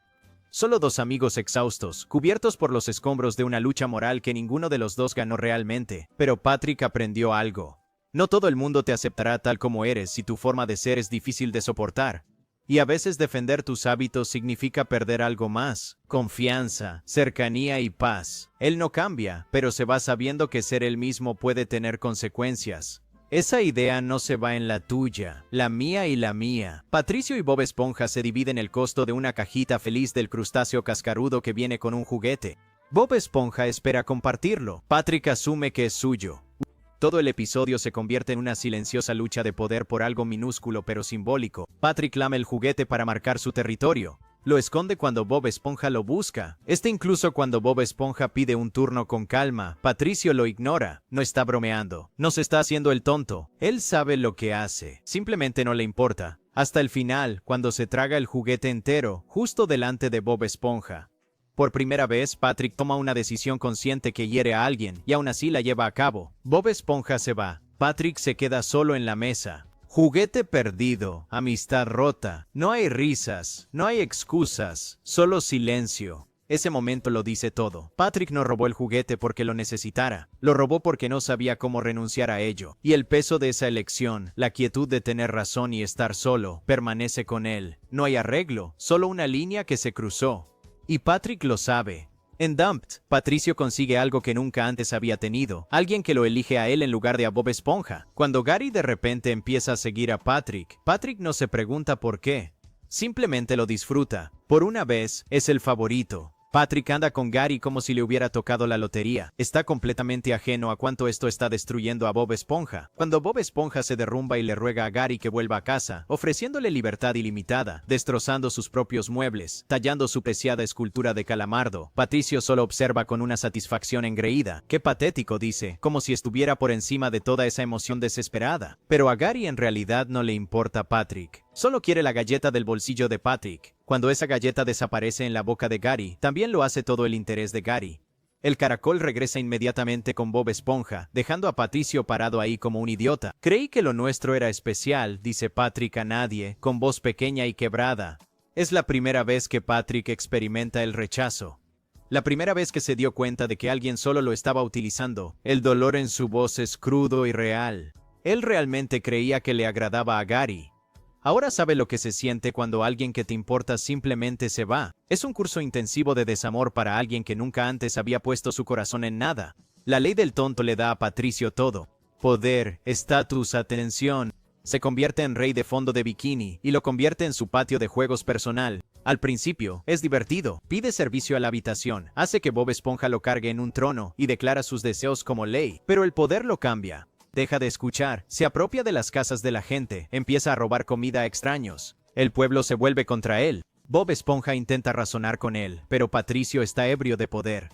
Solo dos amigos exhaustos, cubiertos por los escombros de una lucha moral que ninguno de los dos ganó realmente. Pero Patrick aprendió algo. No todo el mundo te aceptará tal como eres si tu forma de ser es difícil de soportar. Y a veces defender tus hábitos significa perder algo más. Confianza, cercanía y paz. Él no cambia, pero se va sabiendo que ser él mismo puede tener consecuencias. Esa idea no se va en la tuya, la mía y la mía. Patricio y Bob Esponja se dividen el costo de una cajita feliz del crustáceo cascarudo que viene con un juguete. Bob Esponja espera compartirlo. Patrick asume que es suyo. Todo el episodio se convierte en una silenciosa lucha de poder por algo minúsculo pero simbólico. Patrick lame el juguete para marcar su territorio. Lo esconde cuando Bob Esponja lo busca. Incluso cuando Bob Esponja pide un turno con calma, Patricio lo ignora. No está bromeando. No se está haciendo el tonto. Él sabe lo que hace. Simplemente no le importa. Hasta el final, cuando se traga el juguete entero, justo delante de Bob Esponja. Por primera vez, Patrick toma una decisión consciente que hiere a alguien, y aún así la lleva a cabo. Bob Esponja se va. Patrick se queda solo en la mesa. Juguete perdido, amistad rota. No hay risas, no hay excusas, solo silencio. Ese momento lo dice todo. Patrick no robó el juguete porque lo necesitara. Lo robó porque no sabía cómo renunciar a ello. Y el peso de esa elección, la quietud de tener razón y estar solo, permanece con él. No hay arreglo, solo una línea que se cruzó. Y Patrick lo sabe. En Dumped, Patricio consigue algo que nunca antes había tenido, alguien que lo elige a él en lugar de a Bob Esponja. Cuando Gary de repente empieza a seguir a Patrick, Patrick no se pregunta por qué. Simplemente lo disfruta. Por una vez, es el favorito. Patrick anda con Gary como si le hubiera tocado la lotería. Está completamente ajeno a cuánto esto está destruyendo a Bob Esponja. Cuando Bob Esponja se derrumba y le ruega a Gary que vuelva a casa, ofreciéndole libertad ilimitada, destrozando sus propios muebles, tallando su preciada escultura de calamardo, Patricio solo observa con una satisfacción engreída. Qué patético, dice, como si estuviera por encima de toda esa emoción desesperada. Pero a Gary en realidad no le importa Patrick. Solo quiere la galleta del bolsillo de Patrick. Cuando esa galleta desaparece en la boca de Gary, también lo hace todo el interés de Gary. El caracol regresa inmediatamente con Bob Esponja, dejando a Patricio parado ahí como un idiota. Creí que lo nuestro era especial, dice Patrick a nadie, con voz pequeña y quebrada. Es la primera vez que Patrick experimenta el rechazo. La primera vez que se dio cuenta de que alguien solo lo estaba utilizando. El dolor en su voz es crudo y real. Él realmente creía que le agradaba a Gary. Ahora sabe lo que se siente cuando alguien que te importa simplemente se va. Es un curso intensivo de desamor para alguien que nunca antes había puesto su corazón en nada. La ley del tonto le da a Patricio todo. Poder, estatus, atención. Se convierte en rey de fondo de bikini y lo convierte en su patio de juegos personal. Al principio, es divertido. Pide servicio a la habitación, hace que Bob Esponja lo cargue en un trono y declara sus deseos como ley. Pero el poder lo cambia. Deja de escuchar, se apropia de las casas de la gente, empieza a robar comida a extraños. El pueblo se vuelve contra él. Bob Esponja intenta razonar con él, pero Patricio está ebrio de poder.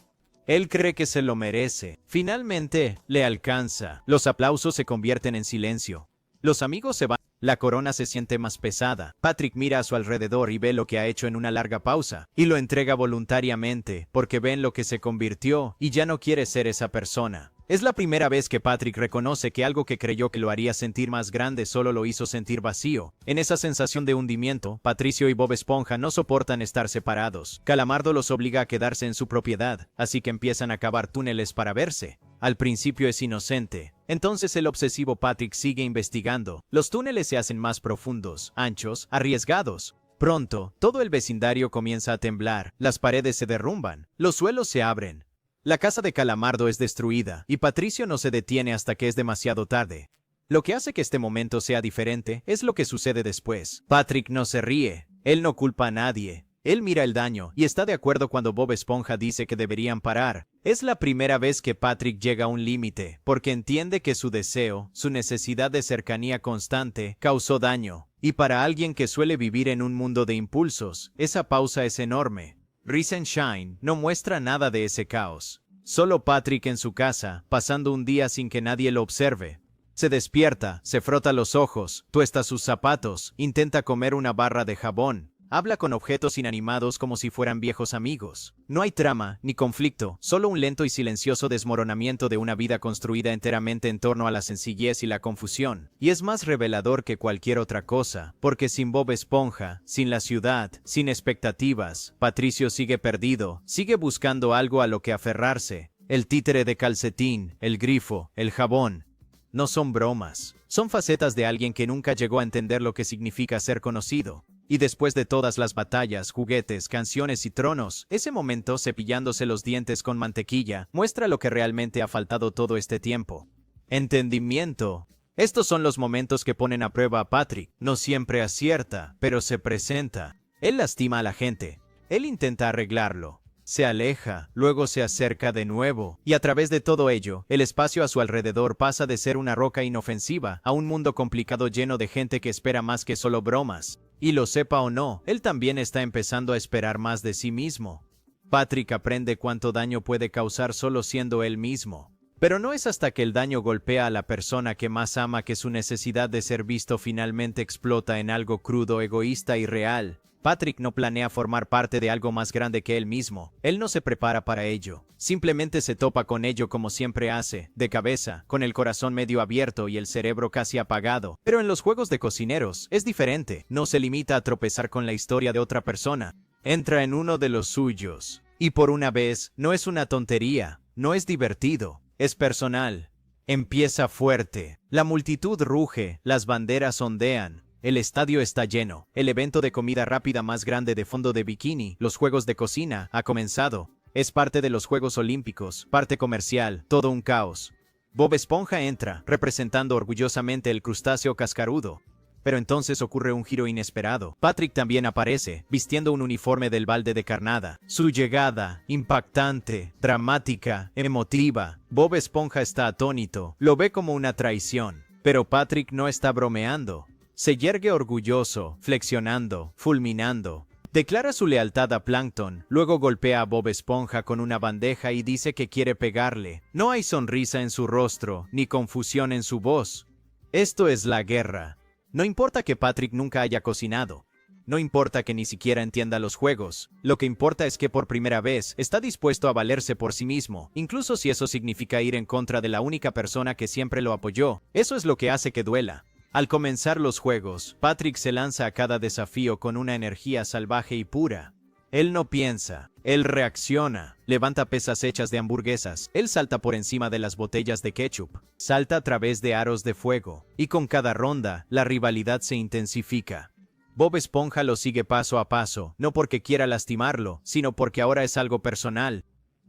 Él cree que se lo merece. Finalmente, le alcanza. Los aplausos se convierten en silencio. Los amigos se van. La corona se siente más pesada. Patrick mira a su alrededor y ve lo que ha hecho en una larga pausa, y lo entrega voluntariamente, porque ve en lo que se convirtió, y ya no quiere ser esa persona. Es la primera vez que Patrick reconoce que algo que creyó que lo haría sentir más grande solo lo hizo sentir vacío. En esa sensación de hundimiento, Patricio y Bob Esponja no soportan estar separados. Calamardo los obliga a quedarse en su propiedad, así que empiezan a cavar túneles para verse. Al principio es inocente. Entonces el obsesivo Patrick sigue investigando. Los túneles se hacen más profundos, anchos, arriesgados. Pronto, todo el vecindario comienza a temblar, las paredes se derrumban, los suelos se abren. La casa de Calamardo es destruida, y Patricio no se detiene hasta que es demasiado tarde. Lo que hace que este momento sea diferente es lo que sucede después. Patrick no se ríe, él no culpa a nadie. Él mira el daño, y está de acuerdo cuando Bob Esponja dice que deberían parar. Es la primera vez que Patrick llega a un límite, porque entiende que su deseo, su necesidad de cercanía constante, causó daño. Y para alguien que suele vivir en un mundo de impulsos, esa pausa es enorme. Rise and Shine no muestra nada de ese caos. Solo Patrick en su casa, pasando un día sin que nadie lo observe. Se despierta, se frota los ojos, tuesta sus zapatos, intenta comer una barra de jabón. Habla con objetos inanimados como si fueran viejos amigos. No hay trama, ni conflicto, solo un lento y silencioso desmoronamiento de una vida construida enteramente en torno a la sencillez y la confusión. Y es más revelador que cualquier otra cosa, porque sin Bob Esponja, sin la ciudad, sin expectativas, Patricio sigue perdido, sigue buscando algo a lo que aferrarse. El títere de calcetín, el grifo, el jabón. No son bromas, son facetas de alguien que nunca llegó a entender lo que significa ser conocido. Y después de todas las batallas, juguetes, canciones y tronos, ese momento cepillándose los dientes con mantequilla, muestra lo que realmente ha faltado todo este tiempo. Entendimiento. Estos son los momentos que ponen a prueba a Patrick. No siempre acierta, pero se presenta. Él lastima a la gente. Él intenta arreglarlo. Se aleja, luego se acerca de nuevo, y a través de todo ello, el espacio a su alrededor pasa de ser una roca inofensiva a un mundo complicado lleno de gente que espera más que solo bromas. Y lo sepa o no, él también está empezando a esperar más de sí mismo. Patrick aprende cuánto daño puede causar solo siendo él mismo. Pero no es hasta que el daño golpea a la persona que más ama que su necesidad de ser visto finalmente explota en algo crudo, egoísta y real. Patrick no planea formar parte de algo más grande que él mismo. Él no se prepara para ello. Simplemente se topa con ello como siempre hace, de cabeza, con el corazón medio abierto y el cerebro casi apagado. Pero en los juegos de cocineros es diferente. No se limita a tropezar con la historia de otra persona. Entra en uno de los suyos. Y por una vez, no es una tontería, no es divertido, es personal. Empieza fuerte. La multitud ruge, las banderas ondean. El estadio está lleno. El evento de comida rápida más grande de fondo de bikini, los juegos de cocina, ha comenzado. Es parte de los Juegos Olímpicos, parte comercial, todo un caos. Bob Esponja entra, representando orgullosamente el crustáceo cascarudo. Pero entonces ocurre un giro inesperado. Patrick también aparece, vistiendo un uniforme del balde de carnada. Su llegada, impactante, dramática, emotiva. Bob Esponja está atónito, lo ve como una traición. Pero Patrick no está bromeando. Se yergue orgulloso, flexionando, fulminando. Declara su lealtad a Plankton, luego golpea a Bob Esponja con una bandeja y dice que quiere pegarle. No hay sonrisa en su rostro, ni confusión en su voz. Esto es la guerra. No importa que Patrick nunca haya cocinado. No importa que ni siquiera entienda los juegos. Lo que importa es que por primera vez está dispuesto a valerse por sí mismo, incluso si eso significa ir en contra de la única persona que siempre lo apoyó. Eso es lo que hace que duela. Al comenzar los juegos, Patrick se lanza a cada desafío con una energía salvaje y pura. Él no piensa, él reacciona, levanta pesas hechas de hamburguesas, él salta por encima de las botellas de ketchup, salta a través de aros de fuego, y con cada ronda, la rivalidad se intensifica. Bob Esponja lo sigue paso a paso, no porque quiera lastimarlo, sino porque ahora es algo personal.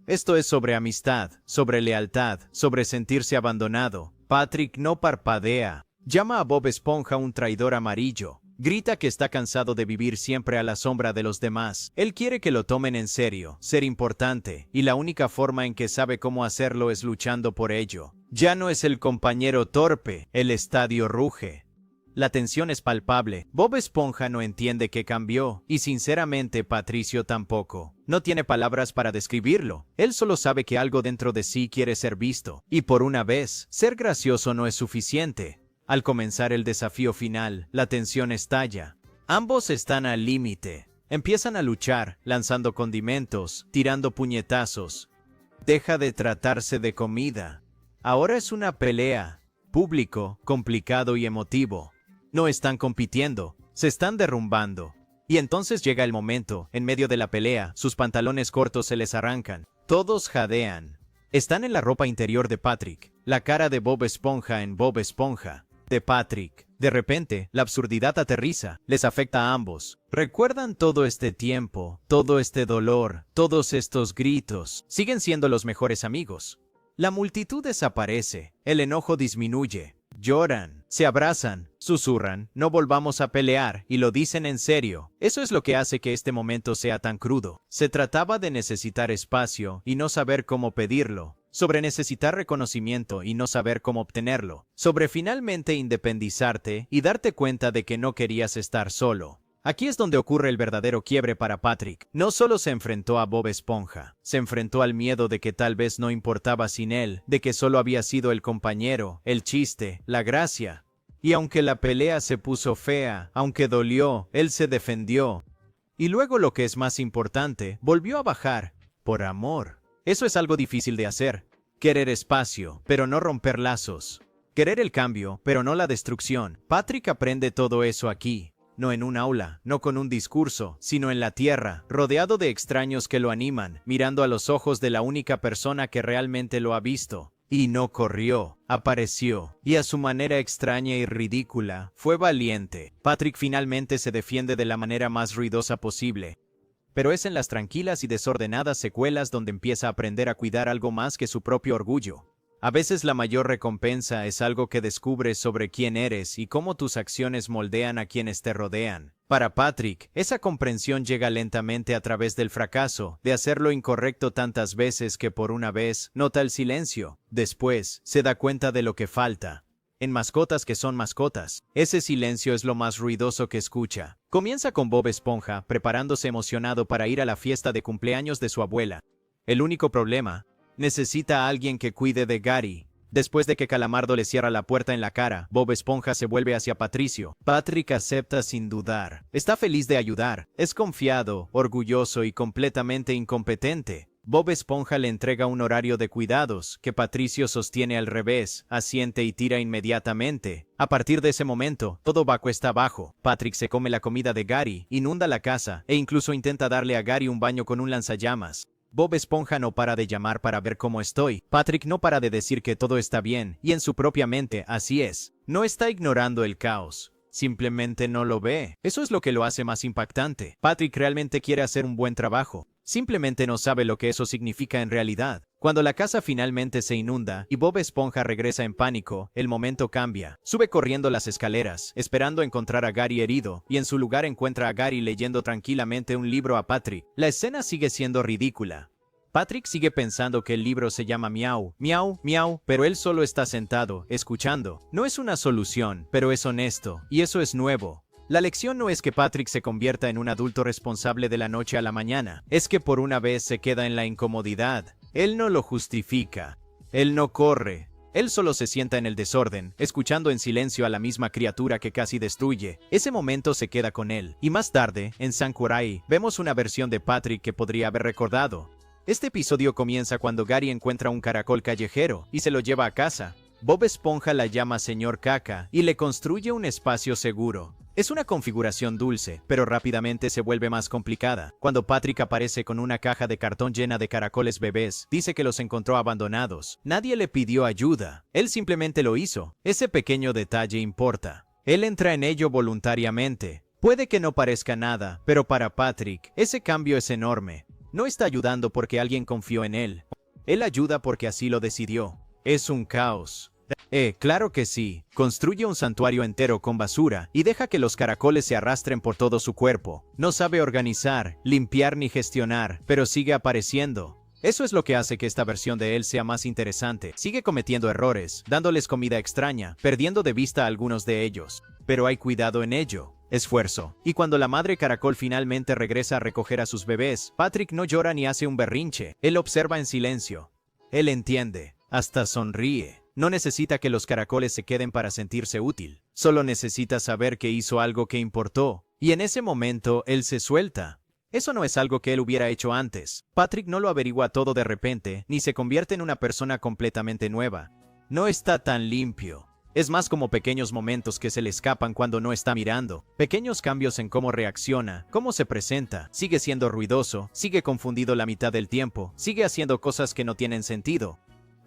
Esto es sobre amistad, sobre lealtad, sobre sentirse abandonado. Patrick no parpadea. Llama a Bob Esponja un traidor amarillo. Grita que está cansado de vivir siempre a la sombra de los demás. Él quiere que lo tomen en serio, ser importante, y la única forma en que sabe cómo hacerlo es luchando por ello. Ya no es el compañero torpe, el estadio ruge. La tensión es palpable. Bob Esponja no entiende qué cambió, y sinceramente Patricio tampoco. No tiene palabras para describirlo. Él solo sabe que algo dentro de sí quiere ser visto. Y por una vez, ser gracioso no es suficiente. Al comenzar el desafío final, la tensión estalla. Ambos están al límite. Empiezan a luchar, lanzando condimentos, tirando puñetazos. Deja de tratarse de comida. Ahora es una pelea. Público, complicado y emotivo. No están compitiendo, se están derrumbando. Y entonces llega el momento, en medio de la pelea, sus pantalones cortos se les arrancan. Todos jadean. Están en la ropa interior de Patrick, la cara de Bob Esponja en Bob Esponja. De Patrick. De repente, la absurdidad aterriza, les afecta a ambos. ¿Recuerdan todo este tiempo, todo este dolor, todos estos gritos? Siguen siendo los mejores amigos. La multitud desaparece, el enojo disminuye. Lloran, se abrazan, susurran, no volvamos a pelear, y lo dicen en serio. Eso es lo que hace que este momento sea tan crudo. Se trataba de necesitar espacio y no saber cómo pedirlo, sobre necesitar reconocimiento y no saber cómo obtenerlo, sobre finalmente independizarte y darte cuenta de que no querías estar solo. Aquí es donde ocurre el verdadero quiebre para Patrick. No solo se enfrentó a Bob Esponja, se enfrentó al miedo de que tal vez no importaba sin él, de que solo había sido el compañero, el chiste, la gracia. Y aunque la pelea se puso fea, aunque dolió, él se defendió. Y luego, lo que es más importante, volvió a bajar, por amor. Eso es algo difícil de hacer. Querer espacio, pero no romper lazos. Querer el cambio, pero no la destrucción. Patrick aprende todo eso aquí. No en un aula, no con un discurso, sino en la tierra, rodeado de extraños que lo animan, mirando a los ojos de la única persona que realmente lo ha visto. Y no corrió, apareció, y a su manera extraña y ridícula, fue valiente. Patrick finalmente se defiende de la manera más ruidosa posible. Pero es en las tranquilas y desordenadas secuelas donde empieza a aprender a cuidar algo más que su propio orgullo. A veces la mayor recompensa es algo que descubres sobre quién eres y cómo tus acciones moldean a quienes te rodean. Para Patrick, esa comprensión llega lentamente a través del fracaso, de hacer lo incorrecto tantas veces que por una vez nota el silencio. Después, se da cuenta de lo que falta. En Mascotas que son mascotas, ese silencio es lo más ruidoso que escucha. Comienza con Bob Esponja, preparándose emocionado para ir a la fiesta de cumpleaños de su abuela. El único problema: necesita a alguien que cuide de Gary. Después de que Calamardo le cierra la puerta en la cara, Bob Esponja se vuelve hacia Patricio. Patrick acepta sin dudar. Está feliz de ayudar. Es confiado, orgulloso y completamente incompetente. Bob Esponja le entrega un horario de cuidados, que Patricio sostiene al revés, asiente y tira inmediatamente. A partir de ese momento, todo va cuesta abajo. Patrick se come la comida de Gary, inunda la casa, e incluso intenta darle a Gary un baño con un lanzallamas. Bob Esponja no para de llamar para ver cómo estoy. Patrick no para de decir que todo está bien, y en su propia mente, así es. No está ignorando el caos. Simplemente no lo ve. Eso es lo que lo hace más impactante. Patrick realmente quiere hacer un buen trabajo. Simplemente no sabe lo que eso significa en realidad. Cuando la casa finalmente se inunda y Bob Esponja regresa en pánico, el momento cambia. Sube corriendo las escaleras, esperando encontrar a Gary herido, y en su lugar encuentra a Gary leyendo tranquilamente un libro a Patrick. La escena sigue siendo ridícula. Patrick sigue pensando que el libro se llama Miau, Miau, Miau, pero él solo está sentado, escuchando. No es una solución, pero es honesto, y eso es nuevo. La lección no es que Patrick se convierta en un adulto responsable de la noche a la mañana, es que por una vez se queda en la incomodidad. Él no lo justifica. Él no corre. Él solo se sienta en el desorden, escuchando en silencio a la misma criatura que casi destruye. Ese momento se queda con él. Y más tarde, en Sakurai, vemos una versión de Patrick que podría haber recordado. Este episodio comienza cuando Gary encuentra un caracol callejero y se lo lleva a casa. Bob Esponja la llama Señor Caca y le construye un espacio seguro. Es una configuración dulce, pero rápidamente se vuelve más complicada. Cuando Patrick aparece con una caja de cartón llena de caracoles bebés, dice que los encontró abandonados. Nadie le pidió ayuda. Él simplemente lo hizo. Ese pequeño detalle importa. Él entra en ello voluntariamente. Puede que no parezca nada, pero para Patrick, ese cambio es enorme. No está ayudando porque alguien confió en él. Él ayuda porque así lo decidió. Es un caos. Claro que sí. Construye un santuario entero con basura y deja que los caracoles se arrastren por todo su cuerpo. No sabe organizar, limpiar ni gestionar, pero sigue apareciendo. Eso es lo que hace que esta versión de él sea más interesante. Sigue cometiendo errores, dándoles comida extraña, perdiendo de vista a algunos de ellos. Pero hay cuidado en ello. Esfuerzo. Y cuando la madre caracol finalmente regresa a recoger a sus bebés, Patrick no llora ni hace un berrinche. Él observa en silencio. Él entiende. Hasta sonríe. No necesita que los caracoles se queden para sentirse útil. Solo necesita saber que hizo algo que importó. Y en ese momento, él se suelta. Eso no es algo que él hubiera hecho antes. Patrick no lo averigua todo de repente, ni se convierte en una persona completamente nueva. No está tan limpio. Es más como pequeños momentos que se le escapan cuando no está mirando. Pequeños cambios en cómo reacciona, cómo se presenta. Sigue siendo ruidoso, sigue confundido la mitad del tiempo, sigue haciendo cosas que no tienen sentido.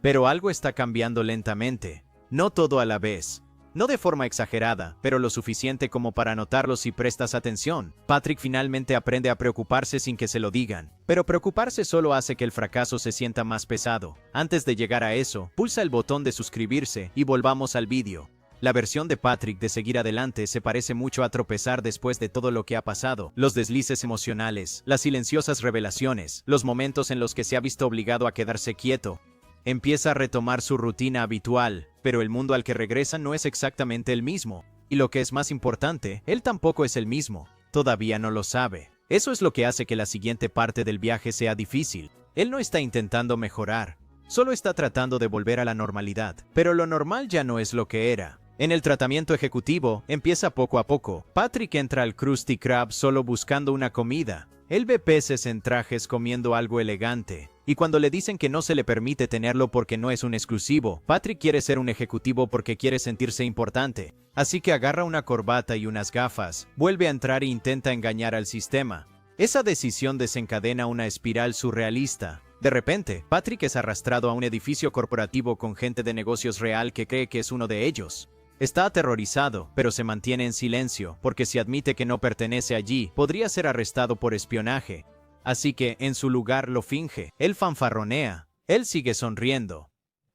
Pero algo está cambiando lentamente. No todo a la vez. No de forma exagerada, pero lo suficiente como para notarlo si prestas atención. Patrick finalmente aprende a preocuparse sin que se lo digan. Pero preocuparse solo hace que el fracaso se sienta más pesado. Antes de llegar a eso, pulsa el botón de suscribirse y volvamos al vídeo. La versión de Patrick de seguir adelante se parece mucho a tropezar después de todo lo que ha pasado. Los deslices emocionales, las silenciosas revelaciones, los momentos en los que se ha visto obligado a quedarse quieto. Empieza a retomar su rutina habitual, pero el mundo al que regresa no es exactamente el mismo. Y lo que es más importante, él tampoco es el mismo. Todavía no lo sabe. Eso es lo que hace que la siguiente parte del viaje sea difícil. Él no está intentando mejorar, solo está tratando de volver a la normalidad. Pero lo normal ya no es lo que era. En el tratamiento ejecutivo, empieza poco a poco. Patrick entra al Krusty Krab solo buscando una comida. Él ve peces en trajes comiendo algo elegante. Y cuando le dicen que no se le permite tenerlo porque no es un exclusivo, Patrick quiere ser un ejecutivo porque quiere sentirse importante. Así que agarra una corbata y unas gafas, vuelve a entrar e intenta engañar al sistema. Esa decisión desencadena una espiral surrealista. De repente, Patrick es arrastrado a un edificio corporativo con gente de negocios real que cree que es uno de ellos. Está aterrorizado, pero se mantiene en silencio, porque si admite que no pertenece allí, podría ser arrestado por espionaje. Así que, en su lugar, lo finge. Él fanfarronea. Él sigue sonriendo.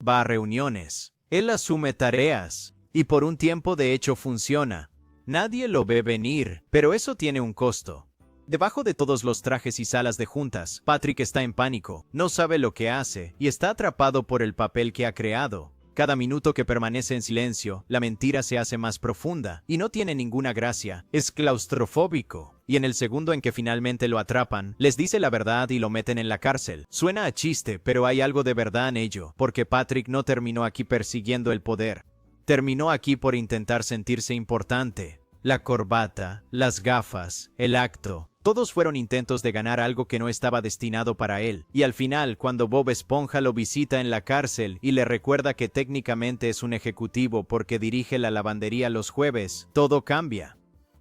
Va a reuniones. Él asume tareas. Y por un tiempo de hecho funciona. Nadie lo ve venir, pero eso tiene un costo. Debajo de todos los trajes y salas de juntas, Patrick está en pánico. No sabe lo que hace, y está atrapado por el papel que ha creado. Cada minuto que permanece en silencio, la mentira se hace más profunda, y no tiene ninguna gracia. Es claustrofóbico. Y en el segundo en que finalmente lo atrapan, les dice la verdad y lo meten en la cárcel. Suena a chiste, pero hay algo de verdad en ello, porque Patrick no terminó aquí persiguiendo el poder. Terminó aquí por intentar sentirse importante. La corbata, las gafas, el acto. Todos fueron intentos de ganar algo que no estaba destinado para él. Y al final, cuando Bob Esponja lo visita en la cárcel y le recuerda que técnicamente es un ejecutivo porque dirige la lavandería los jueves, todo cambia.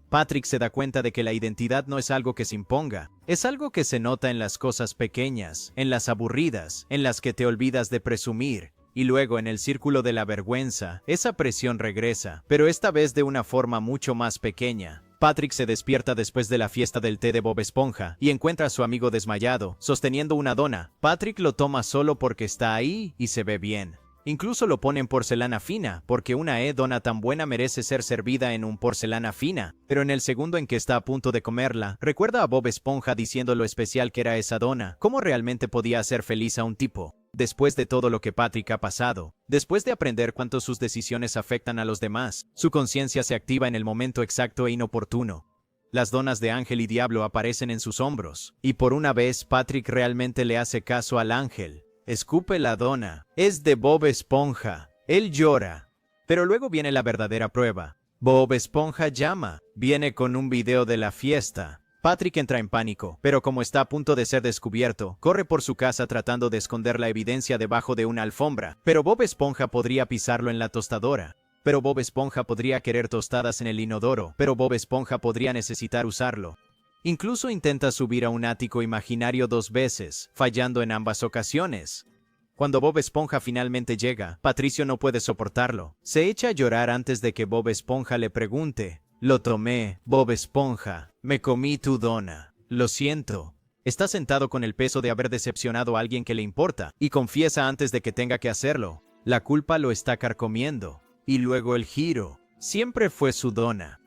Patrick se da cuenta de que la identidad no es algo que se imponga, es algo que se nota en las cosas pequeñas, en las aburridas, en las que te olvidas de presumir. Y luego en el círculo de la vergüenza, esa presión regresa, pero esta vez de una forma mucho más pequeña. Patrick se despierta después de la fiesta del té de Bob Esponja y encuentra a su amigo desmayado, sosteniendo una dona. Patrick lo toma solo porque está ahí y se ve bien. Incluso lo pone en porcelana fina, porque una dona tan buena merece ser servida en un porcelana fina. Pero en el segundo en que está a punto de comerla, recuerda a Bob Esponja diciendo lo especial que era esa dona, cómo realmente podía hacer feliz a un tipo. Después de todo lo que Patrick ha pasado, después de aprender cuánto sus decisiones afectan a los demás, su conciencia se activa en el momento exacto e inoportuno. Las donas de ángel y diablo aparecen en sus hombros, y por una vez Patrick realmente le hace caso al ángel. Escupe la dona. Es de Bob Esponja. Él llora. Pero luego viene la verdadera prueba. Bob Esponja llama. Viene con un video de la fiesta. Patrick entra en pánico, pero como está a punto de ser descubierto, corre por su casa tratando de esconder la evidencia debajo de una alfombra. Pero Bob Esponja podría pisarlo en la tostadora. Pero Bob Esponja podría querer tostadas en el inodoro. Pero Bob Esponja podría necesitar usarlo. Incluso intenta subir a un ático imaginario 2 veces, fallando en ambas ocasiones. Cuando Bob Esponja finalmente llega, Patricio no puede soportarlo. Se echa a llorar antes de que Bob Esponja le pregunte. Lo tomé, Bob Esponja. Me comí tu dona. Lo siento. Está sentado con el peso de haber decepcionado a alguien que le importa, y confiesa antes de que tenga que hacerlo. La culpa lo está carcomiendo. Y luego el giro. Siempre fue su dona.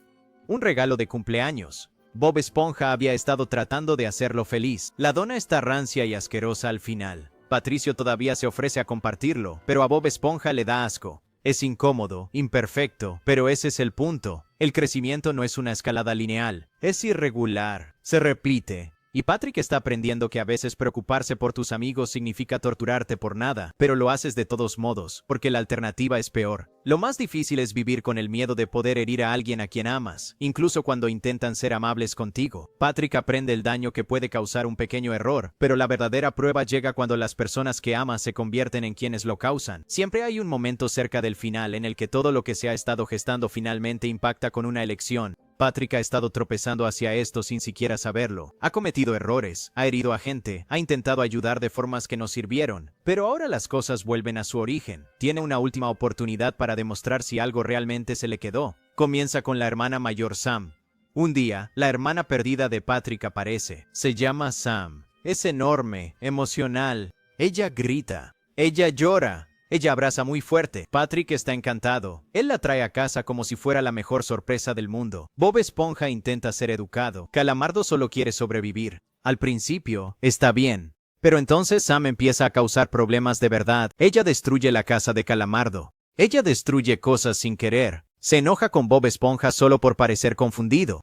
Un regalo de cumpleaños. Bob Esponja había estado tratando de hacerlo feliz. La dona está rancia y asquerosa al final. Patricio todavía se ofrece a compartirlo, pero a Bob Esponja le da asco. Es incómodo, imperfecto, pero ese es el punto. El crecimiento no es una escalada lineal, es irregular, se repite. Y Patrick está aprendiendo que a veces preocuparse por tus amigos significa torturarte por nada, pero lo haces de todos modos, porque la alternativa es peor. Lo más difícil es vivir con el miedo de poder herir a alguien a quien amas, incluso cuando intentan ser amables contigo. Patrick aprende el daño que puede causar un pequeño error, pero la verdadera prueba llega cuando las personas que amas se convierten en quienes lo causan. Siempre hay un momento cerca del final en el que todo lo que se ha estado gestando finalmente impacta con una elección. Patrick ha estado tropezando hacia esto sin siquiera saberlo. Ha cometido errores, ha herido a gente, ha intentado ayudar de formas que no sirvieron. Pero ahora las cosas vuelven a su origen. Tiene una última oportunidad para demostrar si algo realmente se le quedó. Comienza con la hermana mayor Sam. Un día, la hermana perdida de Patrick aparece. Se llama Sam. Es enorme, emocional. Ella grita. Ella llora. Ella abraza muy fuerte. Patrick está encantado. Él la trae a casa como si fuera la mejor sorpresa del mundo. Bob Esponja intenta ser educado. Calamardo solo quiere sobrevivir. Al principio, está bien. Pero entonces Sam empieza a causar problemas de verdad. Ella destruye la casa de Calamardo. Ella destruye cosas sin querer. Se enoja con Bob Esponja solo por parecer confundido.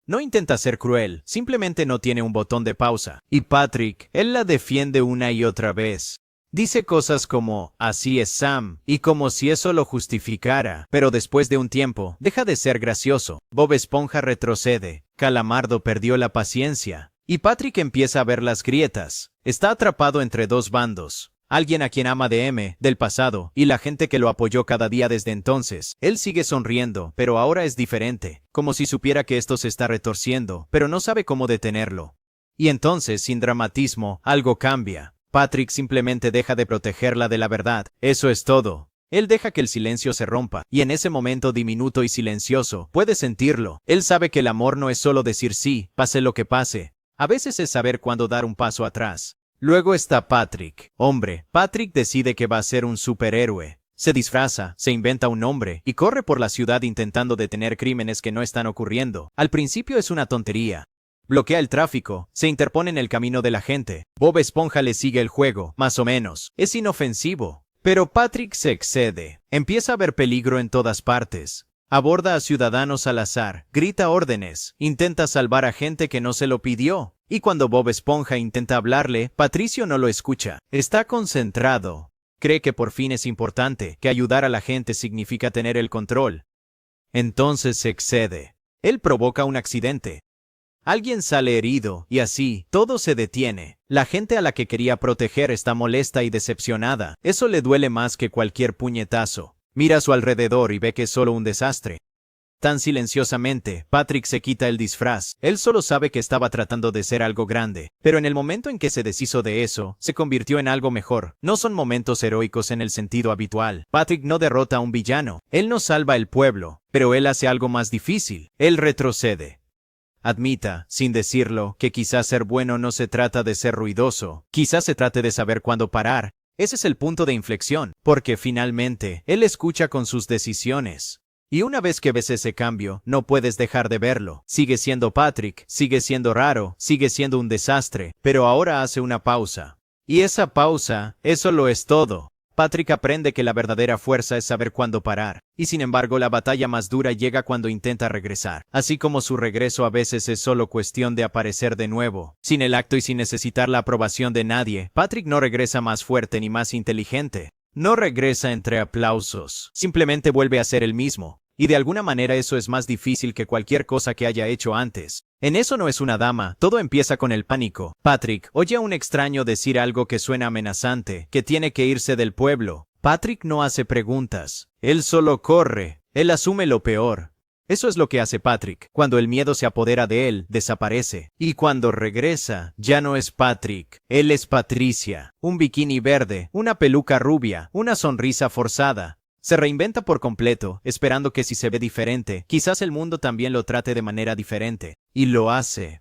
No intenta ser cruel, simplemente no tiene un botón de pausa. Y Patrick, él la defiende una y otra vez. Dice cosas como, así es Sam, y como si eso lo justificara, pero después de un tiempo, deja de ser gracioso. Bob Esponja retrocede, Calamardo perdió la paciencia, y Patrick empieza a ver las grietas. Está atrapado entre dos bandos. Alguien a quien ama de M, del pasado, y la gente que lo apoyó cada día desde entonces. Él sigue sonriendo, pero ahora es diferente, como si supiera que esto se está retorciendo, pero no sabe cómo detenerlo. Y entonces, sin dramatismo, algo cambia. Patrick simplemente deja de protegerla de la verdad. Eso es todo. Él deja que el silencio se rompa, y en ese momento diminuto y silencioso, puede sentirlo. Él sabe que el amor no es solo decir sí, pase lo que pase. A veces es saber cuándo dar un paso atrás. Luego está Patrick. Hombre, Patrick decide que va a ser un superhéroe. Se disfraza, se inventa un nombre, y corre por la ciudad intentando detener crímenes que no están ocurriendo. Al principio es una tontería. Bloquea el tráfico, se interpone en el camino de la gente. Bob Esponja le sigue el juego, más o menos. Es inofensivo. Pero Patrick se excede. Empieza a ver peligro en todas partes. Aborda a ciudadanos al azar, grita órdenes, intenta salvar a gente que no se lo pidió. Y cuando Bob Esponja intenta hablarle, Patricio no lo escucha. Está concentrado. Cree que por fin es importante, que ayudar a la gente significa tener el control. Entonces se excede. Él provoca un accidente. Alguien sale herido, y así, todo se detiene. La gente a la que quería proteger está molesta y decepcionada. Eso le duele más que cualquier puñetazo. Mira a su alrededor y ve que es solo un desastre. Tan silenciosamente, Patrick se quita el disfraz. Él solo sabe que estaba tratando de ser algo grande. Pero en el momento en que se deshizo de eso, se convirtió en algo mejor. No son momentos heroicos en el sentido habitual. Patrick no derrota a un villano. Él no salva el pueblo. Pero él hace algo más difícil. Él retrocede. Admita, sin decirlo, que quizás ser bueno no se trata de ser ruidoso, quizás se trate de saber cuándo parar. Ese es el punto de inflexión, porque finalmente, él escucha con sus decisiones. Y una vez que ves ese cambio, no puedes dejar de verlo. Sigue siendo Patrick, sigue siendo raro, sigue siendo un desastre, pero ahora hace una pausa. Y esa pausa, eso lo es todo. Patrick aprende que la verdadera fuerza es saber cuándo parar, y sin embargo la batalla más dura llega cuando intenta regresar. Así como su regreso a veces es solo cuestión de aparecer de nuevo, sin el acto y sin necesitar la aprobación de nadie, Patrick no regresa más fuerte ni más inteligente. No regresa entre aplausos, simplemente vuelve a ser el mismo. Y de alguna manera eso es más difícil que cualquier cosa que haya hecho antes. En eso no es una dama, todo empieza con el pánico. Patrick oye a un extraño decir algo que suena amenazante, que tiene que irse del pueblo. Patrick no hace preguntas, él solo corre, él asume lo peor. Eso es lo que hace Patrick. Cuando el miedo se apodera de él, desaparece. Y cuando regresa, ya no es Patrick, él es Patricia. Un bikini verde, una peluca rubia, una sonrisa forzada. Se reinventa por completo, esperando que si se ve diferente, quizás el mundo también lo trate de manera diferente. Y lo hace.